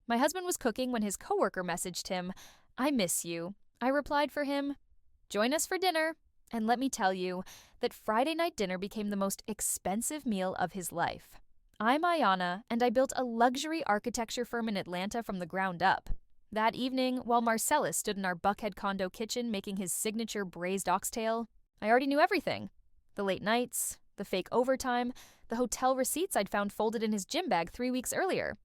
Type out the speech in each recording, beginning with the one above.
My husband was cooking when his coworker messaged him, "I miss you." I replied for him, "Join us for dinner." And let me tell you that Friday night dinner became the most expensive meal of his life. I'm Ayana, and I built a luxury architecture firm in Atlanta from the ground up. That evening, while Marcellus stood in our Buckhead condo kitchen making his signature braised oxtail, I already knew everything. The late nights, the fake overtime, the hotel receipts I'd found folded in his gym bag 3 weeks earlier.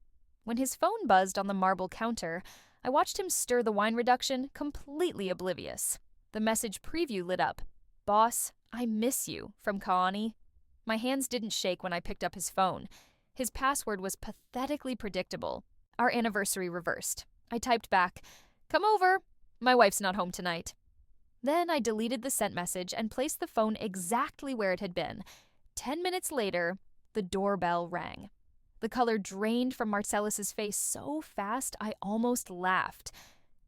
When his phone buzzed on the marble counter, I watched him stir the wine reduction, completely oblivious. The message preview lit up. "Boss, I miss you," from Kaani. My hands didn't shake when I picked up his phone. His password was pathetically predictable. Our anniversary reversed. I typed back, "Come over. My wife's not home tonight." Then I deleted the sent message and placed the phone exactly where it had been. 10 minutes later, the doorbell rang. The color drained from Marcellus's face so fast I almost laughed.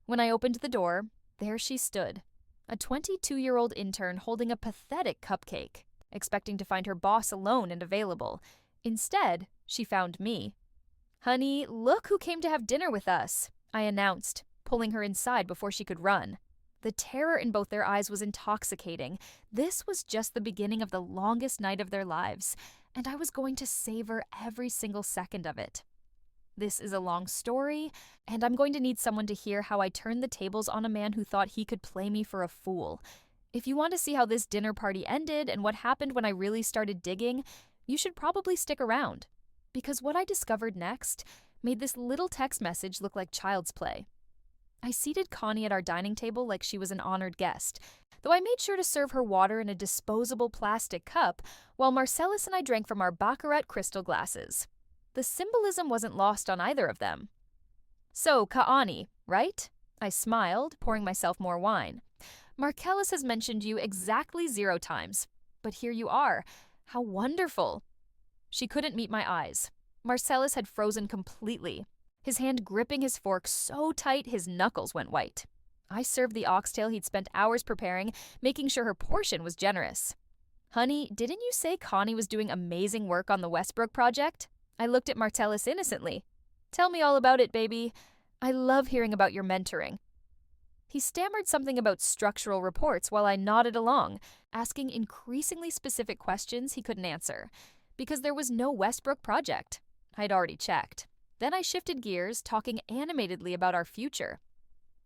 When I opened the door, there she stood, a 22-year-old intern holding a pathetic cupcake, expecting to find her boss alone and available. Instead, she found me. "Honey, look who came to have dinner with us," I announced, pulling her inside before she could run. The terror in both their eyes was intoxicating. This was just the beginning of the longest night of their lives, and I was going to savor every single second of it. This is a long story, and I'm going to need someone to hear how I turned the tables on a man who thought he could play me for a fool. If you want to see how this dinner party ended and what happened when I really started digging, you should probably stick around. Because what I discovered next made this little text message look like child's play. I seated Connie at our dining table like she was an honored guest, though I made sure to serve her water in a disposable plastic cup while Marcellus and I drank from our Baccarat crystal glasses. The symbolism wasn't lost on either of them. "So, Kaani, right?" I smiled, pouring myself more wine. "Marcellus has mentioned you exactly 0 times, but here you are. How wonderful." She couldn't meet my eyes. Marcellus had frozen completely, his hand gripping his fork so tight his knuckles went white. I served the oxtail he'd spent hours preparing, making sure her portion was generous. "Honey, didn't you say Connie was doing amazing work on the Westbrook project?" I looked at Marcellus innocently. "Tell me all about it, baby. I love hearing about your mentoring." He stammered something about structural reports while I nodded along, asking increasingly specific questions he couldn't answer, because there was no Westbrook project. I'd already checked. Then I shifted gears, talking animatedly about our future.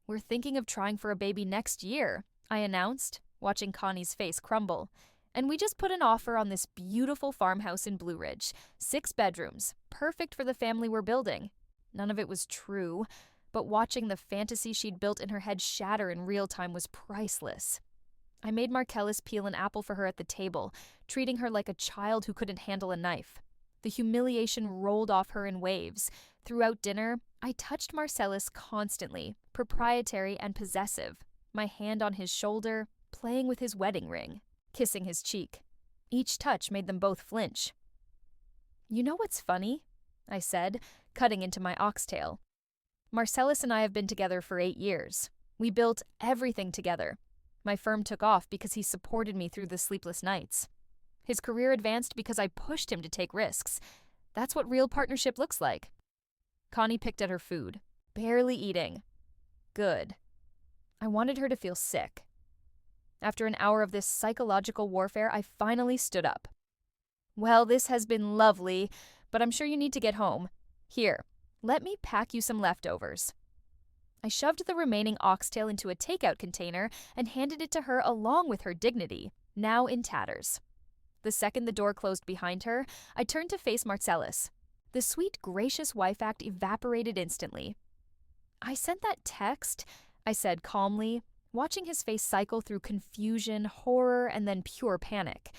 "We're thinking of trying for a baby next year," I announced, watching Connie's face crumble. "And we just put an offer on this beautiful farmhouse in Blue Ridge, 6 bedrooms, perfect for the family we're building." None of it was true, but watching the fantasy she'd built in her head shatter in real time was priceless. I made Marcellus peel an apple for her at the table, treating her like a child who couldn't handle a knife. The humiliation rolled off her in waves. Throughout dinner, I touched Marcellus constantly, proprietary and possessive, my hand on his shoulder, playing with his wedding ring, kissing his cheek. Each touch made them both flinch. "You know what's funny?" I said, cutting into my oxtail. "Marcellus and I have been together for 8 years. We built everything together. My firm took off because he supported me through the sleepless nights. His career advanced because I pushed him to take risks. That's what real partnership looks like." Connie picked at her food, barely eating. Good. I wanted her to feel sick. After an hour of this psychological warfare, I finally stood up. "Well, this has been lovely, but I'm sure you need to get home. Here, let me pack you some leftovers." I shoved the remaining oxtail into a takeout container and handed it to her along with her dignity, now in tatters. The second the door closed behind her, I turned to face Marcellus. The sweet, gracious wife act evaporated instantly. "I sent that text," I said calmly, watching his face cycle through confusion, horror, and then pure panic.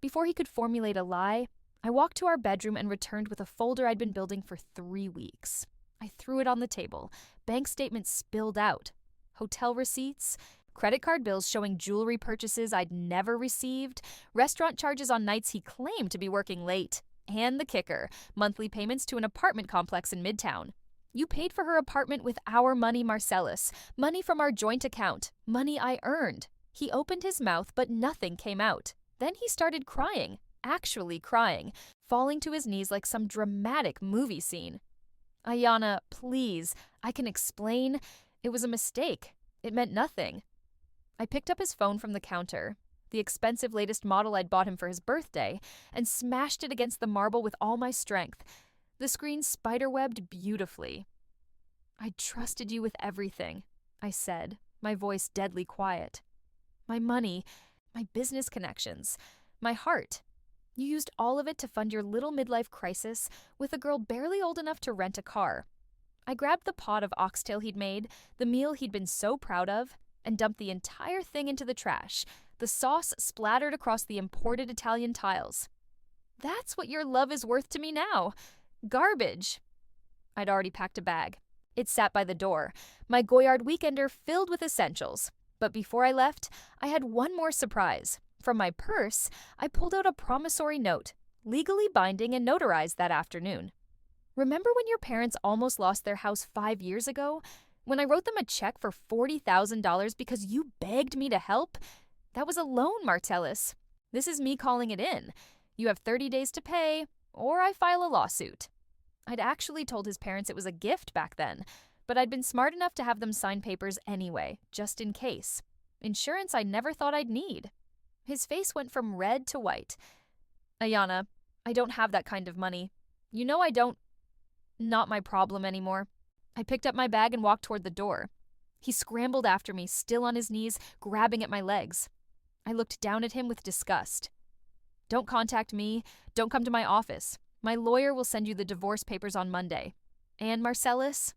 Before he could formulate a lie, I walked to our bedroom and returned with a folder I'd been building for 3 weeks. I threw it on the table. Bank statements spilled out. Hotel receipts, credit card bills showing jewelry purchases I'd never received, restaurant charges on nights he claimed to be working late, and the kicker, monthly payments to an apartment complex in Midtown. "You paid for her apartment with our money, Marcellus. Money from our joint account. Money I earned." He opened his mouth, but nothing came out. Then he started crying, actually crying, falling to his knees like some dramatic movie scene. Ayana, please. I can explain. It was a mistake. It meant nothing. I picked up his phone from the counter, the expensive latest model I'd bought him for his birthday, and smashed it against the marble with all my strength. The screen spiderwebbed beautifully. I trusted you with everything, I said, my voice deadly quiet. My money, my business connections, my heart. You used all of it to fund your little midlife crisis with a girl barely old enough to rent a car. I grabbed the pot of oxtail he'd made, the meal he'd been so proud of, and dumped the entire thing into the trash, the sauce splattered across the imported Italian tiles. That's what your love is worth to me now. Garbage. I'd already packed a bag. It sat by the door, my Goyard weekender filled with essentials. But before I left, I had one more surprise. From my purse, I pulled out a promissory note, legally binding and notarized that afternoon. Remember when your parents almost lost their house 5 years ago? When I wrote them a check for $40,000 because you begged me to help? That was a loan, Martellus. This is me calling it in. You have 30 days to pay, or I file a lawsuit. I'd actually told his parents it was a gift back then, but I'd been smart enough to have them sign papers anyway, just in case. Insurance I never thought I'd need. His face went from red to white. Ayana, I don't have that kind of money. You know I don't. Not my problem anymore. I picked up my bag and walked toward the door. He scrambled after me, still on his knees, grabbing at my legs. I looked down at him with disgust. Don't contact me. Don't come to my office. My lawyer will send you the divorce papers on Monday. And Marcellus?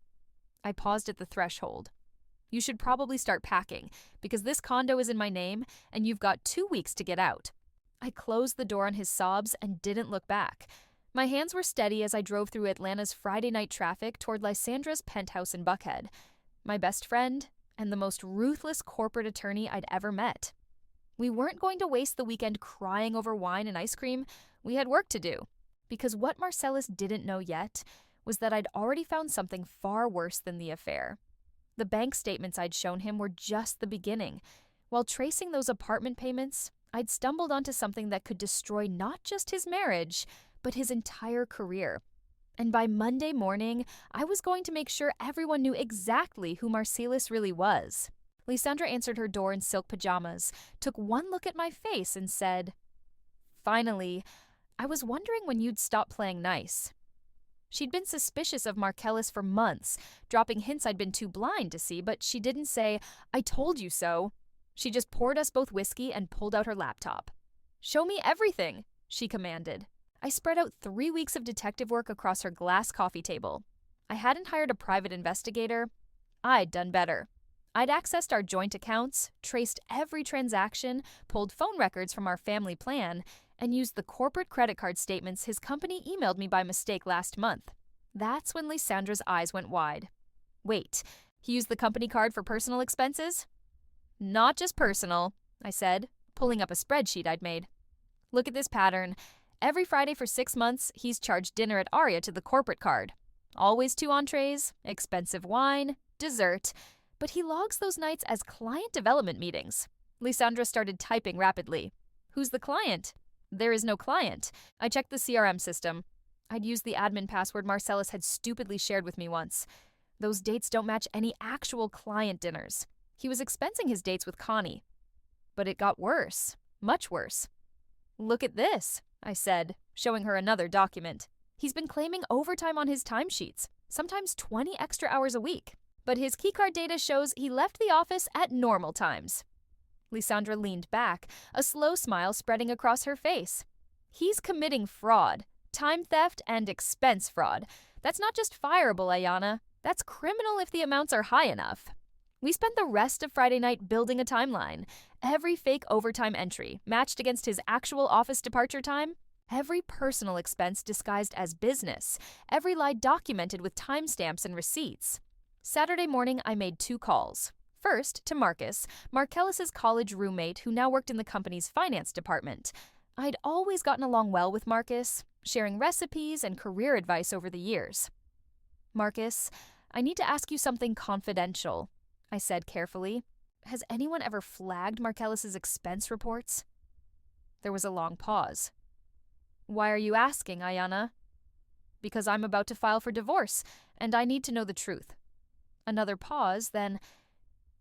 I paused at the threshold. You should probably start packing, because this condo is in my name, and you've got 2 weeks to get out. I closed the door on his sobs and didn't look back. My hands were steady as I drove through Atlanta's Friday night traffic toward Lysandra's penthouse in Buckhead, my best friend and the most ruthless corporate attorney I'd ever met. We weren't going to waste the weekend crying over wine and ice cream. We had work to do. Because what Marcellus didn't know yet was that I'd already found something far worse than the affair. The bank statements I'd shown him were just the beginning. While tracing those apartment payments, I'd stumbled onto something that could destroy not just his marriage, but his entire career. And by Monday morning, I was going to make sure everyone knew exactly who Marcellus really was. Lysandra answered her door in silk pajamas, took one look at my face, and said, "Finally, I was wondering when you'd stop playing nice." She'd been suspicious of Marcellus for months, dropping hints I'd been too blind to see, but she didn't say, "I told you so." She just poured us both whiskey and pulled out her laptop. "Show me everything," she commanded. I spread out 3 weeks of detective work across her glass coffee table. I hadn't hired a private investigator. I'd done better. I'd accessed our joint accounts, traced every transaction, pulled phone records from our family plan, and used the corporate credit card statements his company emailed me by mistake last month. That's when Lysandra's eyes went wide. Wait, he used the company card for personal expenses? Not just personal, I said, pulling up a spreadsheet I'd made. Look at this pattern. Every Friday for 6 months, he's charged dinner at Aria to the corporate card. Always 2 entrees, expensive wine, dessert, but he logs those nights as client development meetings. Lysandra started typing rapidly. Who's the client? There is no client. I checked the CRM system. I'd used the admin password Marcellus had stupidly shared with me once. Those dates don't match any actual client dinners. He was expensing his dates with Connie. But it got worse. Much worse. Look at this, I said, showing her another document. He's been claiming overtime on his timesheets, sometimes 20 extra hours a week. But his keycard data shows he left the office at normal times. Lysandra leaned back, a slow smile spreading across her face. He's committing fraud, time theft, and expense fraud. That's not just fireable, Ayana. That's criminal if the amounts are high enough. We spent the rest of Friday night building a timeline. Every fake overtime entry matched against his actual office departure time. Every personal expense disguised as business. Every lie documented with timestamps and receipts. Saturday morning, I made 2 calls. First, to Marcus, Marcellus's college roommate who now worked in the company's finance department. I'd always gotten along well with Marcus, sharing recipes and career advice over the years. "Marcus, I need to ask you something confidential," I said carefully. "Has anyone ever flagged Marcellus's expense reports?" There was a long pause. "Why are you asking, Ayana?" "Because I'm about to file for divorce, and I need to know the truth." Another pause, then,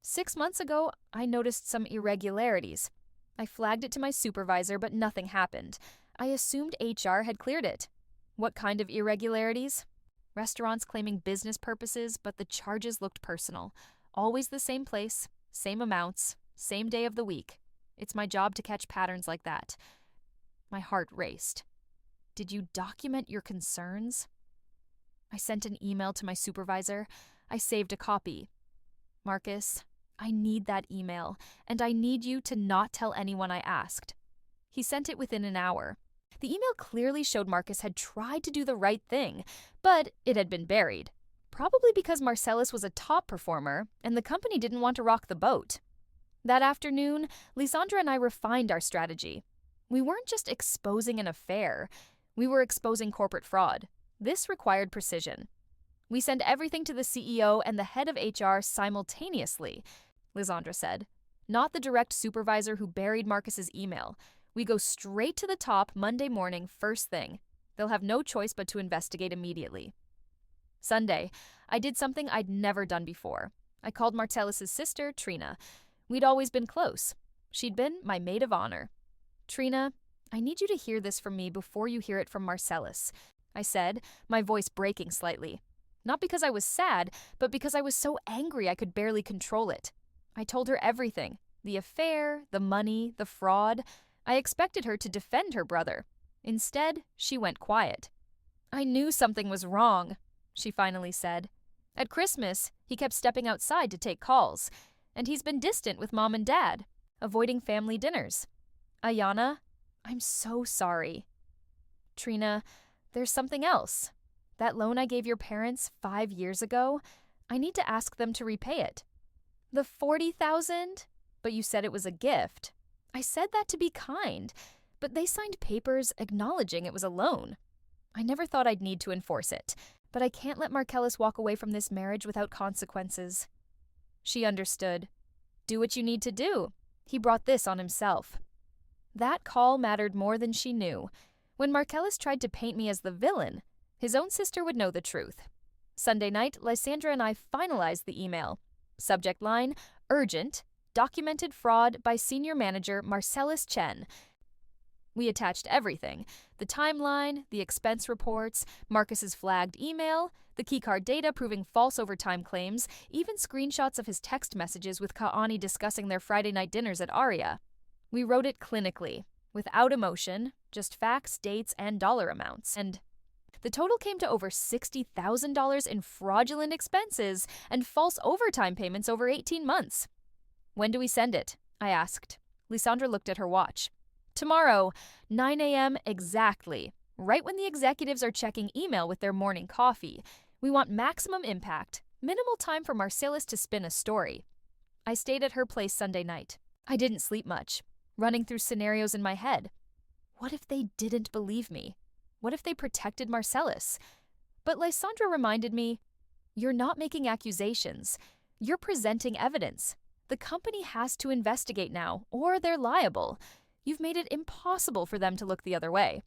"6 months ago, I noticed some irregularities. I flagged it to my supervisor, but nothing happened. I assumed HR had cleared it." "What kind of irregularities?" "Restaurants claiming business purposes, but the charges looked personal. Always the same place, same amounts, same day of the week. It's my job to catch patterns like that." My heart raced. "Did you document your concerns?" I sent an email to my supervisor. I saved a copy. "Marcus, I need that email, and I need you to not tell anyone I asked." He sent it within an hour. The email clearly showed Marcus had tried to do the right thing, but it had been buried. Probably because Marcellus was a top performer, and the company didn't want to rock the boat. That afternoon, Lysandra and I refined our strategy. We weren't just exposing an affair. We were exposing corporate fraud. This required precision. "We send everything to the CEO and the head of HR simultaneously," Lysandra said. "Not the direct supervisor who buried Marcus's email. We go straight to the top Monday morning, first thing. They'll have no choice but to investigate immediately." Sunday, I did something I'd never done before. I called Marcellus's sister, Trina. We'd always been close. She'd been my maid of honor. "Trina, I need you to hear this from me before you hear it from Marcellus," I said, my voice breaking slightly. Not because I was sad, but because I was so angry I could barely control it. I told her everything. The affair, the money, the fraud. I expected her to defend her brother. Instead, she went quiet. "I knew something was wrong," she finally said. "At Christmas, he kept stepping outside to take calls, and he's been distant with Mom and Dad, avoiding family dinners. Ayana, I'm so sorry." "Trina, there's something else. That loan I gave your parents 5 years ago, I need to ask them to repay it." "The 40,000? But you said it was a gift." "I said that to be kind, but they signed papers acknowledging it was a loan. I never thought I'd need to enforce it, but I can't let Marcellus walk away from this marriage without consequences." She understood. "Do what you need to do. He brought this on himself." That call mattered more than she knew. When Marcellus tried to paint me as the villain, his own sister would know the truth. Sunday night, Lysandra and I finalized the email. Subject line, "Urgent, documented fraud by senior manager Marcellus Chen." We attached everything: the timeline, the expense reports, Marcus's flagged email, the keycard data proving false overtime claims, even screenshots of his text messages with Kaani discussing their Friday night dinners at Aria. We wrote it clinically, without emotion, just facts, dates, and dollar amounts. And the total came to over $60,000 in fraudulent expenses and false overtime payments over 18 months. "When do we send it?" I asked. Lysandra looked at her watch. "Tomorrow, 9 a.m. exactly, right when the executives are checking email with their morning coffee. We want maximum impact, minimal time for Marcellus to spin a story." I stayed at her place Sunday night. I didn't sleep much, running through scenarios in my head. What if they didn't believe me? What if they protected Marcellus? But Lysandra reminded me, "You're not making accusations. You're presenting evidence. The company has to investigate now, or they're liable. You've made it impossible for them to look the other way."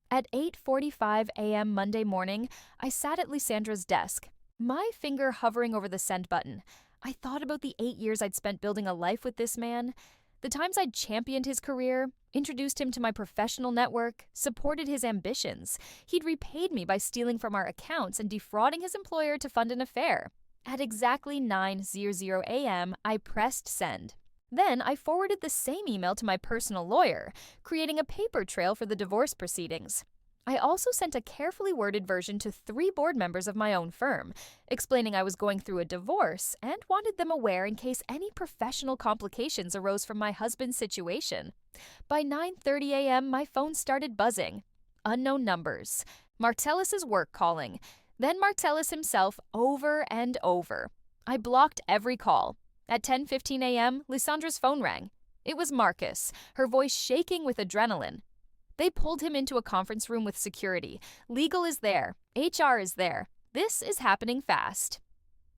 At 8:45 a.m. Monday morning, I sat at Lysandra's desk, my finger hovering over the send button. I thought about the 8 years I'd spent building a life with this man, the times I'd championed his career, introduced him to my professional network, supported his ambitions. He'd repaid me by stealing from our accounts and defrauding his employer to fund an affair. At exactly 9:00 a.m., I pressed send. Then I forwarded the same email to my personal lawyer, creating a paper trail for the divorce proceedings. I also sent a carefully worded version to 3 board members of my own firm, explaining I was going through a divorce and wanted them aware in case any professional complications arose from my husband's situation. By 9:30 a.m., my phone started buzzing. Unknown numbers. Marcellus's work calling. Then Marcellus himself over and over. I blocked every call. At 10:15 a.m., Lysandra's phone rang. It was Marcus, her voice shaking with adrenaline. They pulled him into a conference room with security. Legal is there. HR is there. This is happening fast.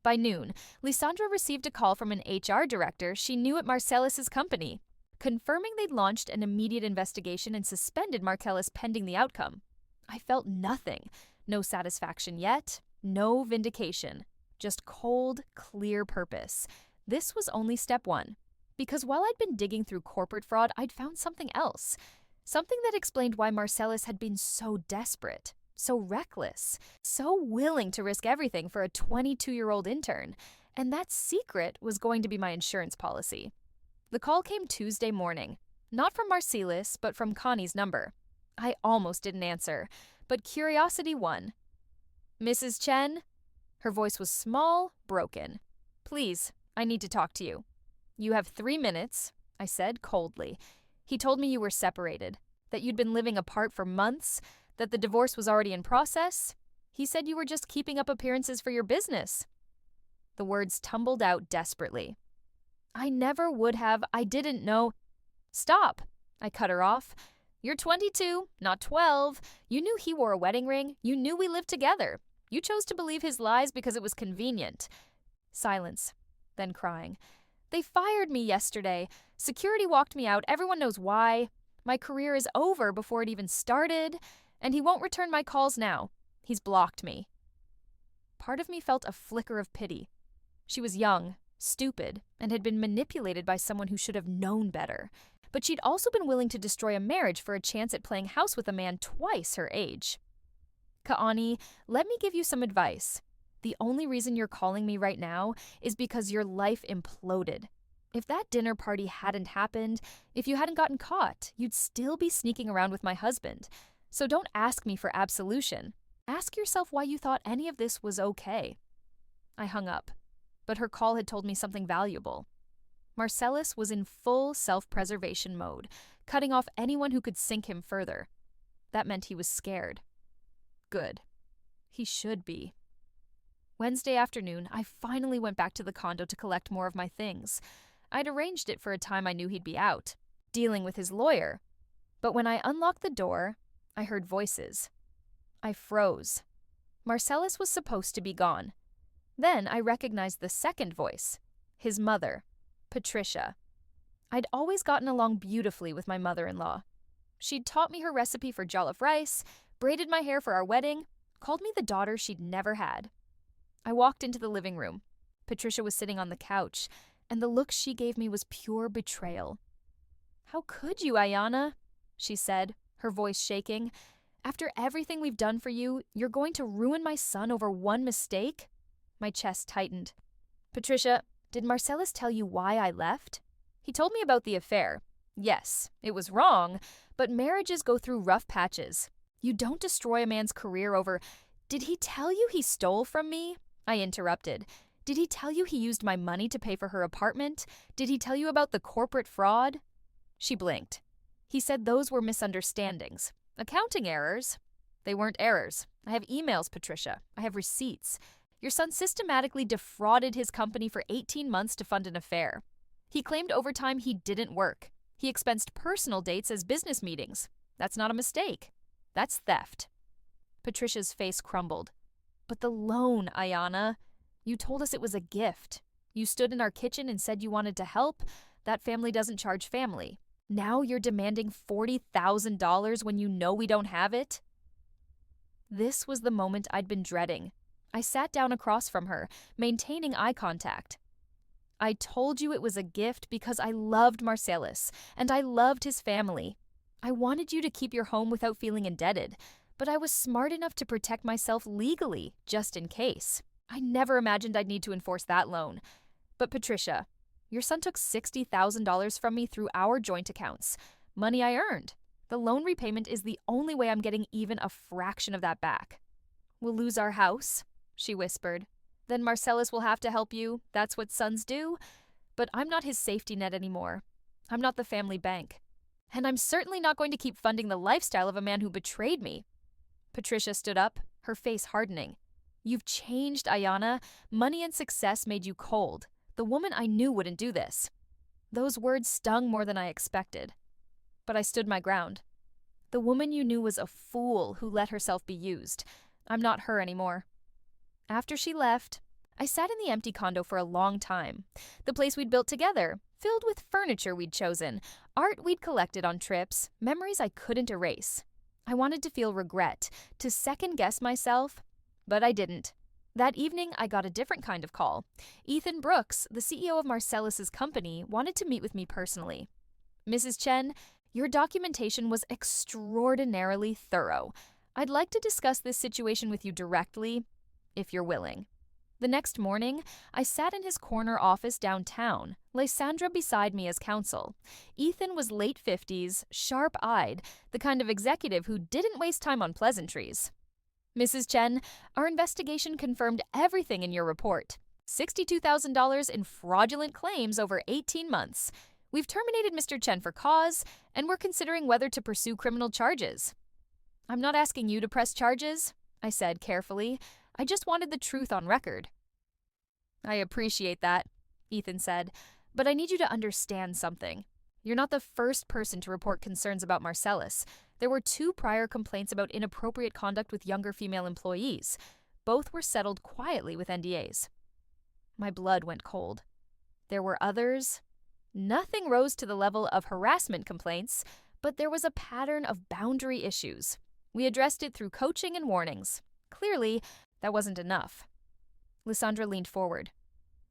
By noon, Lysandra received a call from an HR director she knew at Marcellus's company, confirming they'd launched an immediate investigation and suspended Marcellus pending the outcome. I felt nothing. No satisfaction yet. No vindication, just cold, clear purpose. This was only step one. Because while I'd been digging through corporate fraud, I'd found something else. Something that explained why Marcellus had been so desperate, so reckless, so willing to risk everything for a 22-year-old intern. And that secret was going to be my insurance policy. The call came Tuesday morning. Not from Marcellus, but from Connie's number. I almost didn't answer, but curiosity won. "Mrs. Chen?" Her voice was small, broken. "Please, I need to talk to you." "You have 3 minutes," I said coldly. "He told me you were separated, that you'd been living apart for months, that the divorce was already in process. He said you were just keeping up appearances for your business." The words tumbled out desperately. "I never would have. I didn't know." "Stop," I cut her off. "You're 22, not 12. You knew he wore a wedding ring. You knew we lived together. You chose to believe his lies because it was convenient." Silence, then crying. "They fired me yesterday. Security walked me out. Everyone knows why. My career is over before it even started. And he won't return my calls now. He's blocked me." Part of me felt a flicker of pity. She was young, stupid, and had been manipulated by someone who should have known better. But she'd also been willing to destroy a marriage for a chance at playing house with a man twice her age. "Ka'ani, let me give you some advice. The only reason you're calling me right now is because your life imploded. If that dinner party hadn't happened, if you hadn't gotten caught, you'd still be sneaking around with my husband. So don't ask me for absolution. Ask yourself why you thought any of this was okay." I hung up, but her call had told me something valuable. Marcellus was in full self-preservation mode, cutting off anyone who could sink him further. That meant he was scared. Good. He should be. Wednesday afternoon, I finally went back to the condo to collect more of my things. I'd arranged it for a time I knew he'd be out, dealing with his lawyer. But when I unlocked the door, I heard voices. I froze. Marcellus was supposed to be gone. Then I recognized the second voice, his mother, Patricia. I'd always gotten along beautifully with my mother-in-law. She'd taught me her recipe for jollof rice, braided my hair for our wedding, called me the daughter she'd never had. I walked into the living room. Patricia was sitting on the couch, and the look she gave me was pure betrayal. "How could you, Ayana?" she said, her voice shaking. "After everything we've done for you, you're going to ruin my son over one mistake?" My chest tightened. "Patricia, did Marcellus tell you why I left?" "He told me about the affair. Yes, it was wrong, but marriages go through rough patches. You don't destroy a man's career over—" "Did he tell you he stole from me?" I interrupted. "Did he tell you he used my money to pay for her apartment? Did he tell you about the corporate fraud?" She blinked. "He said those were misunderstandings. Accounting errors." "They weren't errors. I have emails, Patricia. I have receipts. Your son systematically defrauded his company for 18 months to fund an affair. He claimed overtime he didn't work. He expensed personal dates as business meetings. That's not a mistake. That's theft." Patricia's face crumbled. "But the loan, Ayana. You told us it was a gift. You stood in our kitchen and said you wanted to help. That family doesn't charge family. Now you're demanding $40,000 when you know we don't have it?" This was the moment I'd been dreading. I sat down across from her, maintaining eye contact. "I told you it was a gift because I loved Marcellus, and I loved his family. I wanted you to keep your home without feeling indebted, but I was smart enough to protect myself legally, just in case. I never imagined I'd need to enforce that loan. But Patricia, your son took $60,000 from me through our joint accounts, money I earned. The loan repayment is the only way I'm getting even a fraction of that back." "We'll lose our house," she whispered. "Then Marcellus will have to help you. That's what sons do. But I'm not his safety net anymore. I'm not the family bank. And I'm certainly not going to keep funding the lifestyle of a man who betrayed me." Patricia stood up, her face hardening. "You've changed, Ayana. Money and success made you cold. The woman I knew wouldn't do this." Those words stung more than I expected. But I stood my ground. "The woman you knew was a fool who let herself be used. I'm not her anymore." After she left, I sat in the empty condo for a long time. The place we'd built together, filled with furniture we'd chosen, art we'd collected on trips, memories I couldn't erase. I wanted to feel regret, to second-guess myself, but I didn't. That evening, I got a different kind of call. Ethan Brooks, the CEO of Marcellus's company, wanted to meet with me personally. Mrs. Chen, your documentation was extraordinarily thorough. I'd like to discuss this situation with you directly, if you're willing. The next morning, I sat in his corner office downtown, Lysandra beside me as counsel. Ethan was late 50s, sharp-eyed, the kind of executive who didn't waste time on pleasantries. Mrs. Chen, our investigation confirmed everything in your report. $62,000 in fraudulent claims over 18 months. We've terminated Mr. Chen for cause, and we're considering whether to pursue criminal charges. I'm not asking you to press charges, I said carefully. I just wanted the truth on record. I appreciate that, Ethan said, but I need you to understand something. You're not the first person to report concerns about Marcellus. There were 2 prior complaints about inappropriate conduct with younger female employees. Both were settled quietly with NDAs. My blood went cold. There were others. Nothing rose to the level of harassment complaints, but there was a pattern of boundary issues. We addressed it through coaching and warnings. Clearly, that wasn't enough. Lysandra leaned forward.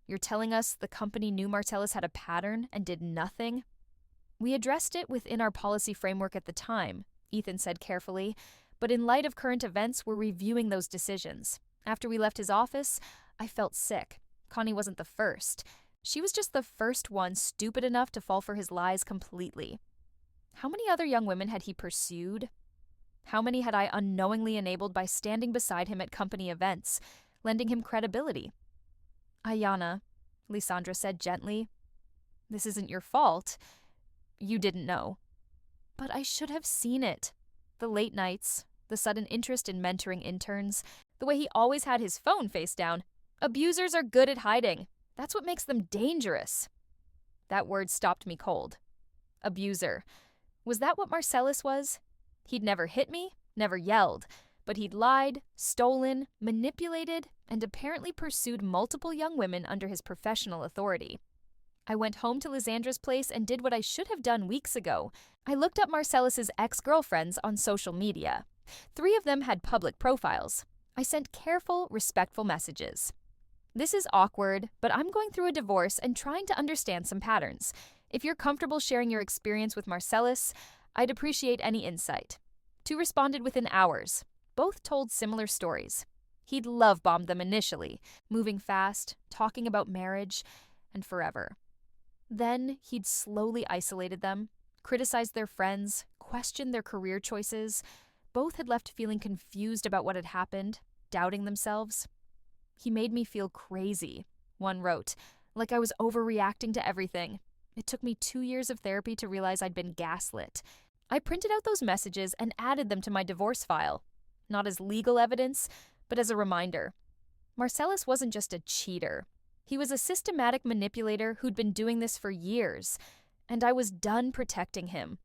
You're telling us the company knew Marcellus had a pattern and did nothing? We addressed it within our policy framework at the time, Ethan said carefully, but in light of current events, we're reviewing those decisions. After we left his office, I felt sick. Connie wasn't the first. She was just the first one stupid enough to fall for his lies completely. How many other young women had he pursued? How many had I unknowingly enabled by standing beside him at company events, lending him credibility? Ayana, Lysandra said gently, this isn't your fault. You didn't know. But I should have seen it. The late nights, the sudden interest in mentoring interns, the way he always had his phone face down. Abusers are good at hiding. That's what makes them dangerous. That word stopped me cold. Abuser. Was that what Marcellus was? He'd never hit me, never yelled, but he'd lied, stolen, manipulated, and apparently pursued multiple young women under his professional authority. I went home to Lysandra's place and did what I should have done weeks ago. I looked up Marcellus's ex-girlfriends on social media. 3 of them had public profiles. I sent careful, respectful messages. This is awkward, but I'm going through a divorce and trying to understand some patterns. If you're comfortable sharing your experience with Marcellus, I'd appreciate any insight. 2 responded within hours. Both told similar stories. He'd love-bombed them initially, moving fast, talking about marriage, and forever. Then he'd slowly isolated them, criticized their friends, questioned their career choices. Both had left feeling confused about what had happened, doubting themselves. He made me feel crazy, one wrote, like I was overreacting to everything. It took me 2 years of therapy to realize I'd been gaslit. I printed out those messages and added them to my divorce file, not as legal evidence, but as a reminder. Marcellus wasn't just a cheater. He was a systematic manipulator who'd been doing this for years, and I was done protecting him.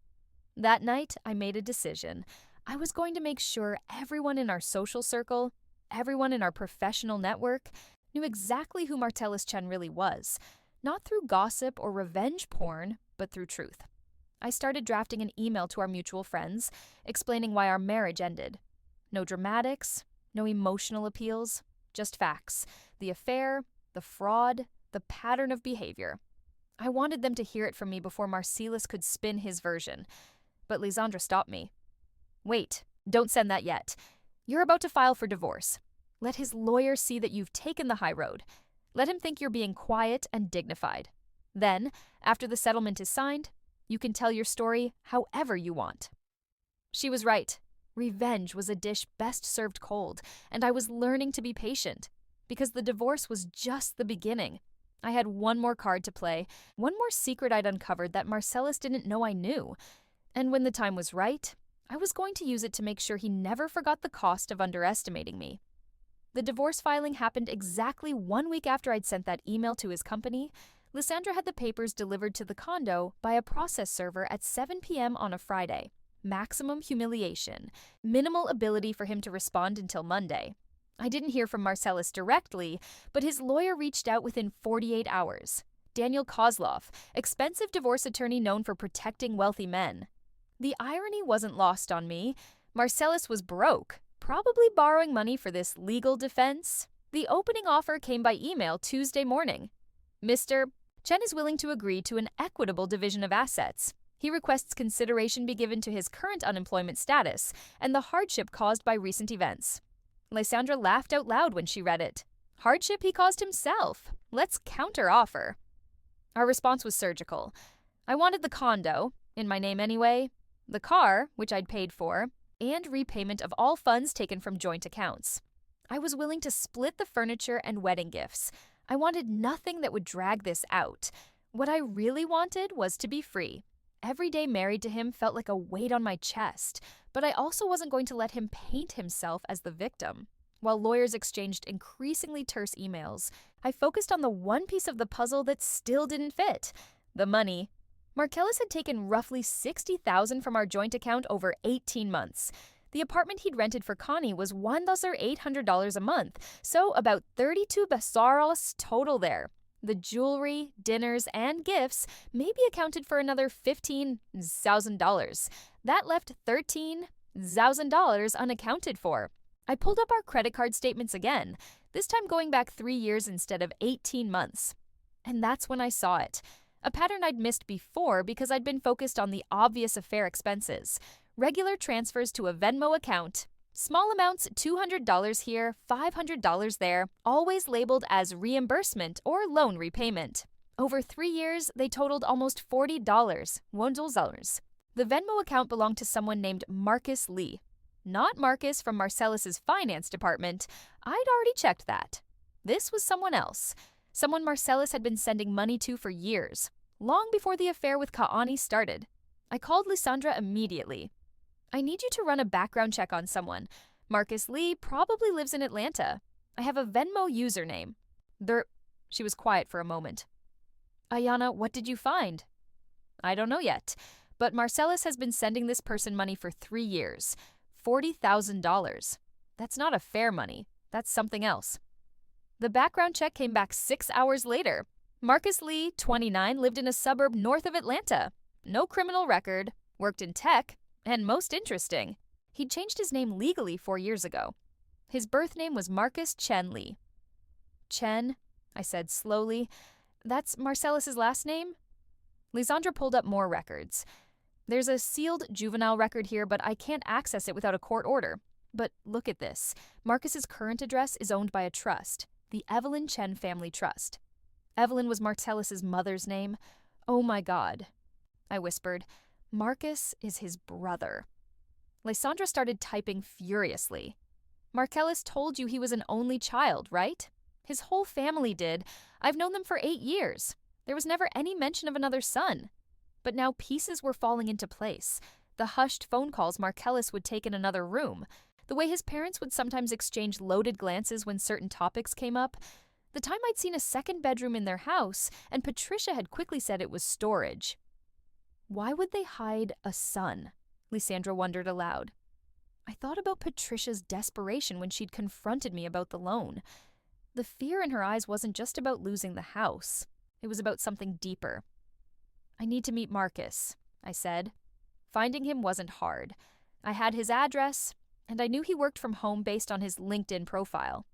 That night, I made a decision. I was going to make sure everyone in our social circle, everyone in our professional network, knew exactly who Marcellus Chen really was, not through gossip or revenge porn, but through truth. I started drafting an email to our mutual friends, explaining why our marriage ended. No dramatics, no emotional appeals, just facts. The affair, the fraud, the pattern of behavior. I wanted them to hear it from me before Marcellus could spin his version. But Lysandra stopped me. Wait, don't send that yet. You're about to file for divorce. Let his lawyer see that you've taken the high road. Let him think you're being quiet and dignified. Then, after the settlement is signed, you can tell your story however you want. She was right. Revenge was a dish best served cold, and I was learning to be patient, because the divorce was just the beginning. I had one more card to play, one more secret I'd uncovered that Marcellus didn't know I knew. And when the time was right, I was going to use it to make sure he never forgot the cost of underestimating me. The divorce filing happened exactly 1 week after I'd sent that email to his company. Lysandra had the papers delivered to the condo by a process server at 7 p.m. on a Friday. Maximum humiliation. Minimal ability for him to respond until Monday. I didn't hear from Marcellus directly, but his lawyer reached out within 48 hours. Daniel Kozlov, expensive divorce attorney known for protecting wealthy men. The irony wasn't lost on me. Marcellus was broke, probably borrowing money for this legal defense. The opening offer came by email Tuesday morning. Mr. Chen is willing to agree to an equitable division of assets. He requests consideration be given to his current unemployment status and the hardship caused by recent events. Lysandra laughed out loud when she read it. Hardship he caused himself. Let's counter-offer. Our response was surgical. I wanted the condo, in my name anyway, the car, which I'd paid for, and repayment of all funds taken from joint accounts. I was willing to split the furniture and wedding gifts. I wanted nothing that would drag this out. What I really wanted was to be free. Every day married to him felt like a weight on my chest, but I also wasn't going to let him paint himself as the victim. While lawyers exchanged increasingly terse emails, I focused on the one piece of the puzzle that still didn't fit: the money. Marcellus had taken roughly $60,000 from our joint account over 18 months. The apartment he'd rented for Connie was $1,800 a month, so about 32 basaros total there. The jewelry, dinners, and gifts maybe accounted for another $15,000. That left $13,000 unaccounted for. I pulled up our credit card statements again, this time going back 3 years instead of 18 months. And that's when I saw it. A pattern I'd missed before because I'd been focused on the obvious affair expenses. Regular transfers to a Venmo account. Small amounts, $200 here, $500 there, always labeled as reimbursement or loan repayment. Over 3 years, they totaled almost $40. $1. The Venmo account belonged to someone named Marcus Lee. Not Marcus from Marcellus's finance department. I'd already checked that. This was someone else. Someone Marcellus had been sending money to for years, long before the affair with Kaani started. I called Lysandra immediately. I need you to run a background check on someone. Marcus Lee probably lives in Atlanta. I have a Venmo username. She was quiet for a moment. Ayana, what did you find? I don't know yet, but Marcellus has been sending this person money for 3 years. $40,000. That's not affair money. That's something else. The background check came back 6 hours later. Marcus Lee, 29, lived in a suburb north of Atlanta. No criminal record, worked in tech, and most interesting, he'd changed his name legally 4 years ago. His birth name was Marcus Chen Lee. Chen, I said slowly. That's Marcellus's last name? Lysandra pulled up more records. There's a sealed juvenile record here, but I can't access it without a court order. But look at this. Marcus's current address is owned by a trust, the Evelyn Chen Family Trust. Evelyn was Marcellus's mother's name. Oh my God, I whispered. Marcus is his brother. Lysandra started typing furiously. Marcellus told you he was an only child, right? His whole family did. I've known them for 8 years. There was never any mention of another son. But now pieces were falling into place. The hushed phone calls Marcellus would take in another room. The way his parents would sometimes exchange loaded glances when certain topics came up. The time I'd seen a second bedroom in their house, and Patricia had quickly said it was storage. Why would they hide a son? Lysandra wondered aloud. I thought about Patricia's desperation when she'd confronted me about the loan. The fear in her eyes wasn't just about losing the house. It was about something deeper. I need to meet Marcus, I said. Finding him wasn't hard. I had his address, and I knew he worked from home based on his LinkedIn profile.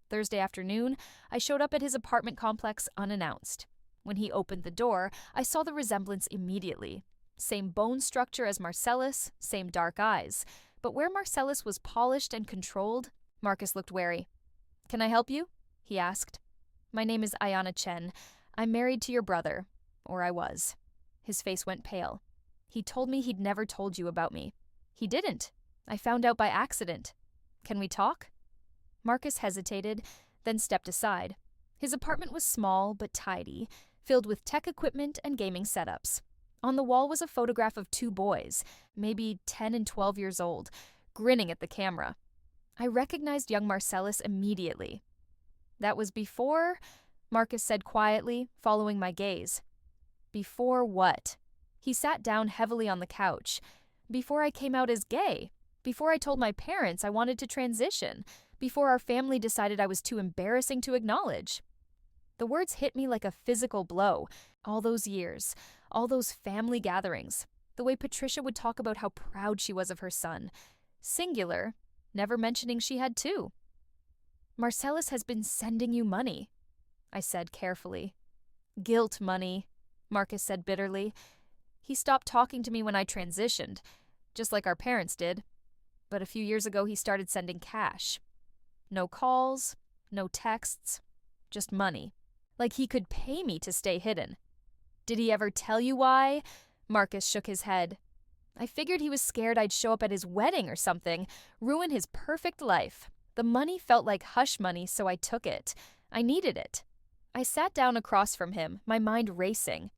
Thursday afternoon, I showed up at his apartment complex unannounced. When he opened the door, I saw the resemblance immediately. Same bone structure as Marcellus, same dark eyes. But where Marcellus was polished and controlled, Marcus looked wary. Can I help you? He asked. My name is Ayana Chen. I'm married to your brother. Or I was. His face went pale. He told me he'd never told you about me. He didn't. I found out by accident. Can we talk? Marcus hesitated, then stepped aside. His apartment was small but tidy, filled with tech equipment and gaming setups. On the wall was a photograph of 2 boys, maybe 10 and 12 years old, grinning at the camera. I recognized young Marcellus immediately. That was before, Marcus said quietly, following my gaze. Before what? He sat down heavily on the couch. Before I came out as gay. Before I told my parents I wanted to transition. Before our family decided I was too embarrassing to acknowledge. The words hit me like a physical blow. All those years, all those family gatherings, the way Patricia would talk about how proud she was of her son. Singular, never mentioning she had 2. Marcellus has been sending you money, I said carefully. Guilt money, Marcus said bitterly. He stopped talking to me when I transitioned, just like our parents did. But a few years ago he started sending cash. No calls, no texts, just money. Like he could pay me to stay hidden. Did he ever tell you why? Marcus shook his head. I figured he was scared I'd show up at his wedding or something, ruin his perfect life. The money felt like hush money, so I took it. I needed it. I sat down across from him, my mind racing.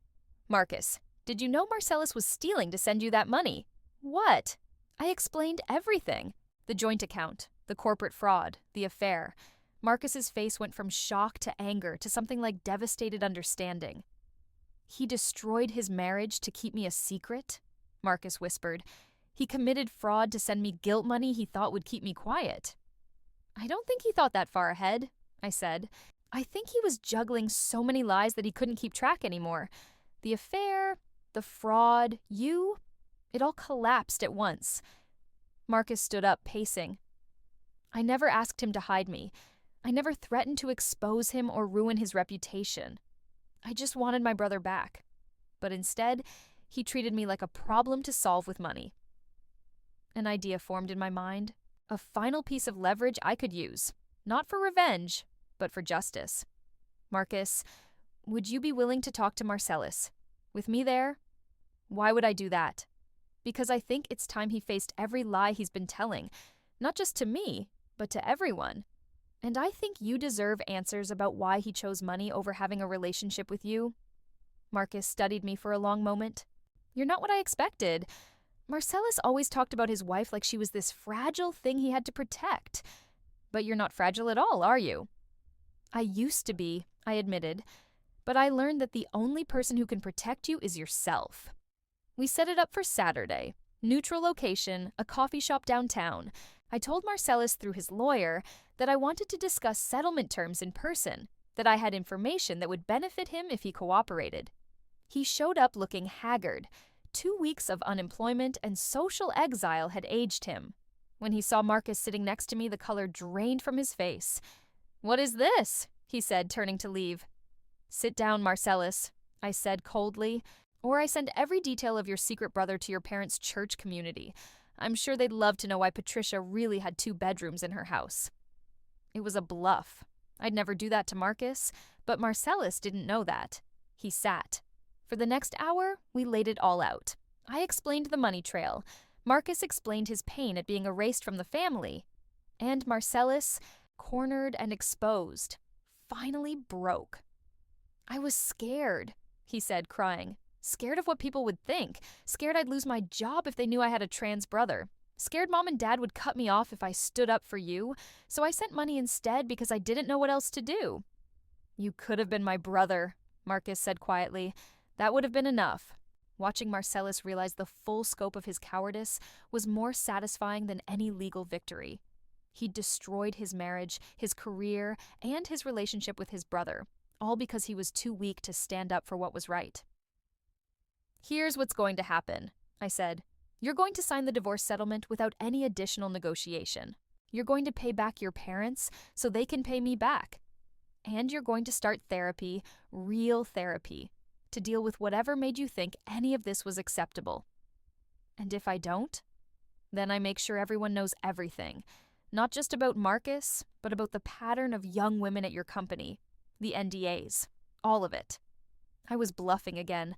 Marcus, did you know Marcellus was stealing to send you that money? What? I explained everything. The joint account, the corporate fraud, the affair. Marcus's face went from shock to anger to something like devastated understanding. He destroyed his marriage to keep me a secret? Marcus whispered. He committed fraud to send me guilt money he thought would keep me quiet. I don't think he thought that far ahead, I said. I think he was juggling so many lies that he couldn't keep track anymore. The affair, the fraud, you, it all collapsed at once. Marcus stood up, pacing. I never asked him to hide me. I never threatened to expose him or ruin his reputation. I just wanted my brother back. But instead, he treated me like a problem to solve with money. An idea formed in my mind. A final piece of leverage I could use. Not for revenge, but for justice. Marcus, would you be willing to talk to Marcellus? With me there? Why would I do that? Because I think it's time he faced every lie he's been telling. Not just to me, but to everyone. And I think you deserve answers about why he chose money over having a relationship with you. Marcus studied me for a long moment. You're not what I expected. Marcellus always talked about his wife like she was this fragile thing he had to protect. But you're not fragile at all, are you? I used to be, I admitted, but I learned that the only person who can protect you is yourself. We set it up for Saturday. Neutral location, a coffee shop downtown. I told Marcellus through his lawyer that I wanted to discuss settlement terms in person, that I had information that would benefit him if he cooperated. He showed up looking haggard. 2 weeks of unemployment and social exile had aged him. When he saw Marcus sitting next to me, the color drained from his face. "What is this?" he said, turning to leave. "Sit down, Marcellus," I said coldly, "or I send every detail of your secret brother to your parents' church community. I'm sure they'd love to know why Patricia really had 2 bedrooms in her house." It was a bluff. I'd never do that to Marcus, but Marcellus didn't know that. He sat. For the next hour, we laid it all out. I explained the money trail. Marcus explained his pain at being erased from the family. And Marcellus, cornered and exposed, finally broke. "I was scared," he said, crying. "Scared of what people would think. Scared I'd lose my job if they knew I had a trans brother. Scared Mom and Dad would cut me off if I stood up for you. So I sent money instead because I didn't know what else to do." "You could have been my brother," Marcus said quietly. "That would have been enough." Watching Marcellus realize the full scope of his cowardice was more satisfying than any legal victory. He destroyed his marriage, his career, and his relationship with his brother, all because he was too weak to stand up for what was right. "Here's what's going to happen," I said. "You're going to sign the divorce settlement without any additional negotiation. You're going to pay back your parents so they can pay me back. And you're going to start therapy, real therapy, to deal with whatever made you think any of this was acceptable. And if I don't, then I make sure everyone knows everything, not just about Marcus, but about the pattern of young women at your company, the NDAs, all of it." I was bluffing again,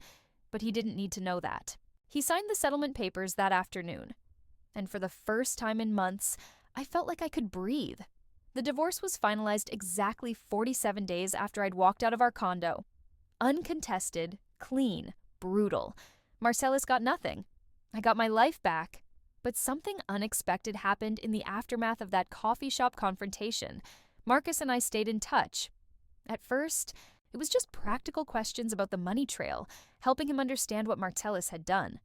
but he didn't need to know that. He signed the settlement papers that afternoon. And for the first time in months, I felt like I could breathe. The divorce was finalized exactly 47 days after I'd walked out of our condo. Uncontested, clean, brutal. Marcellus got nothing. I got my life back. But something unexpected happened in the aftermath of that coffee shop confrontation. Marcus and I stayed in touch. At first, it was just practical questions about the money trail, helping him understand what Marcellus had done.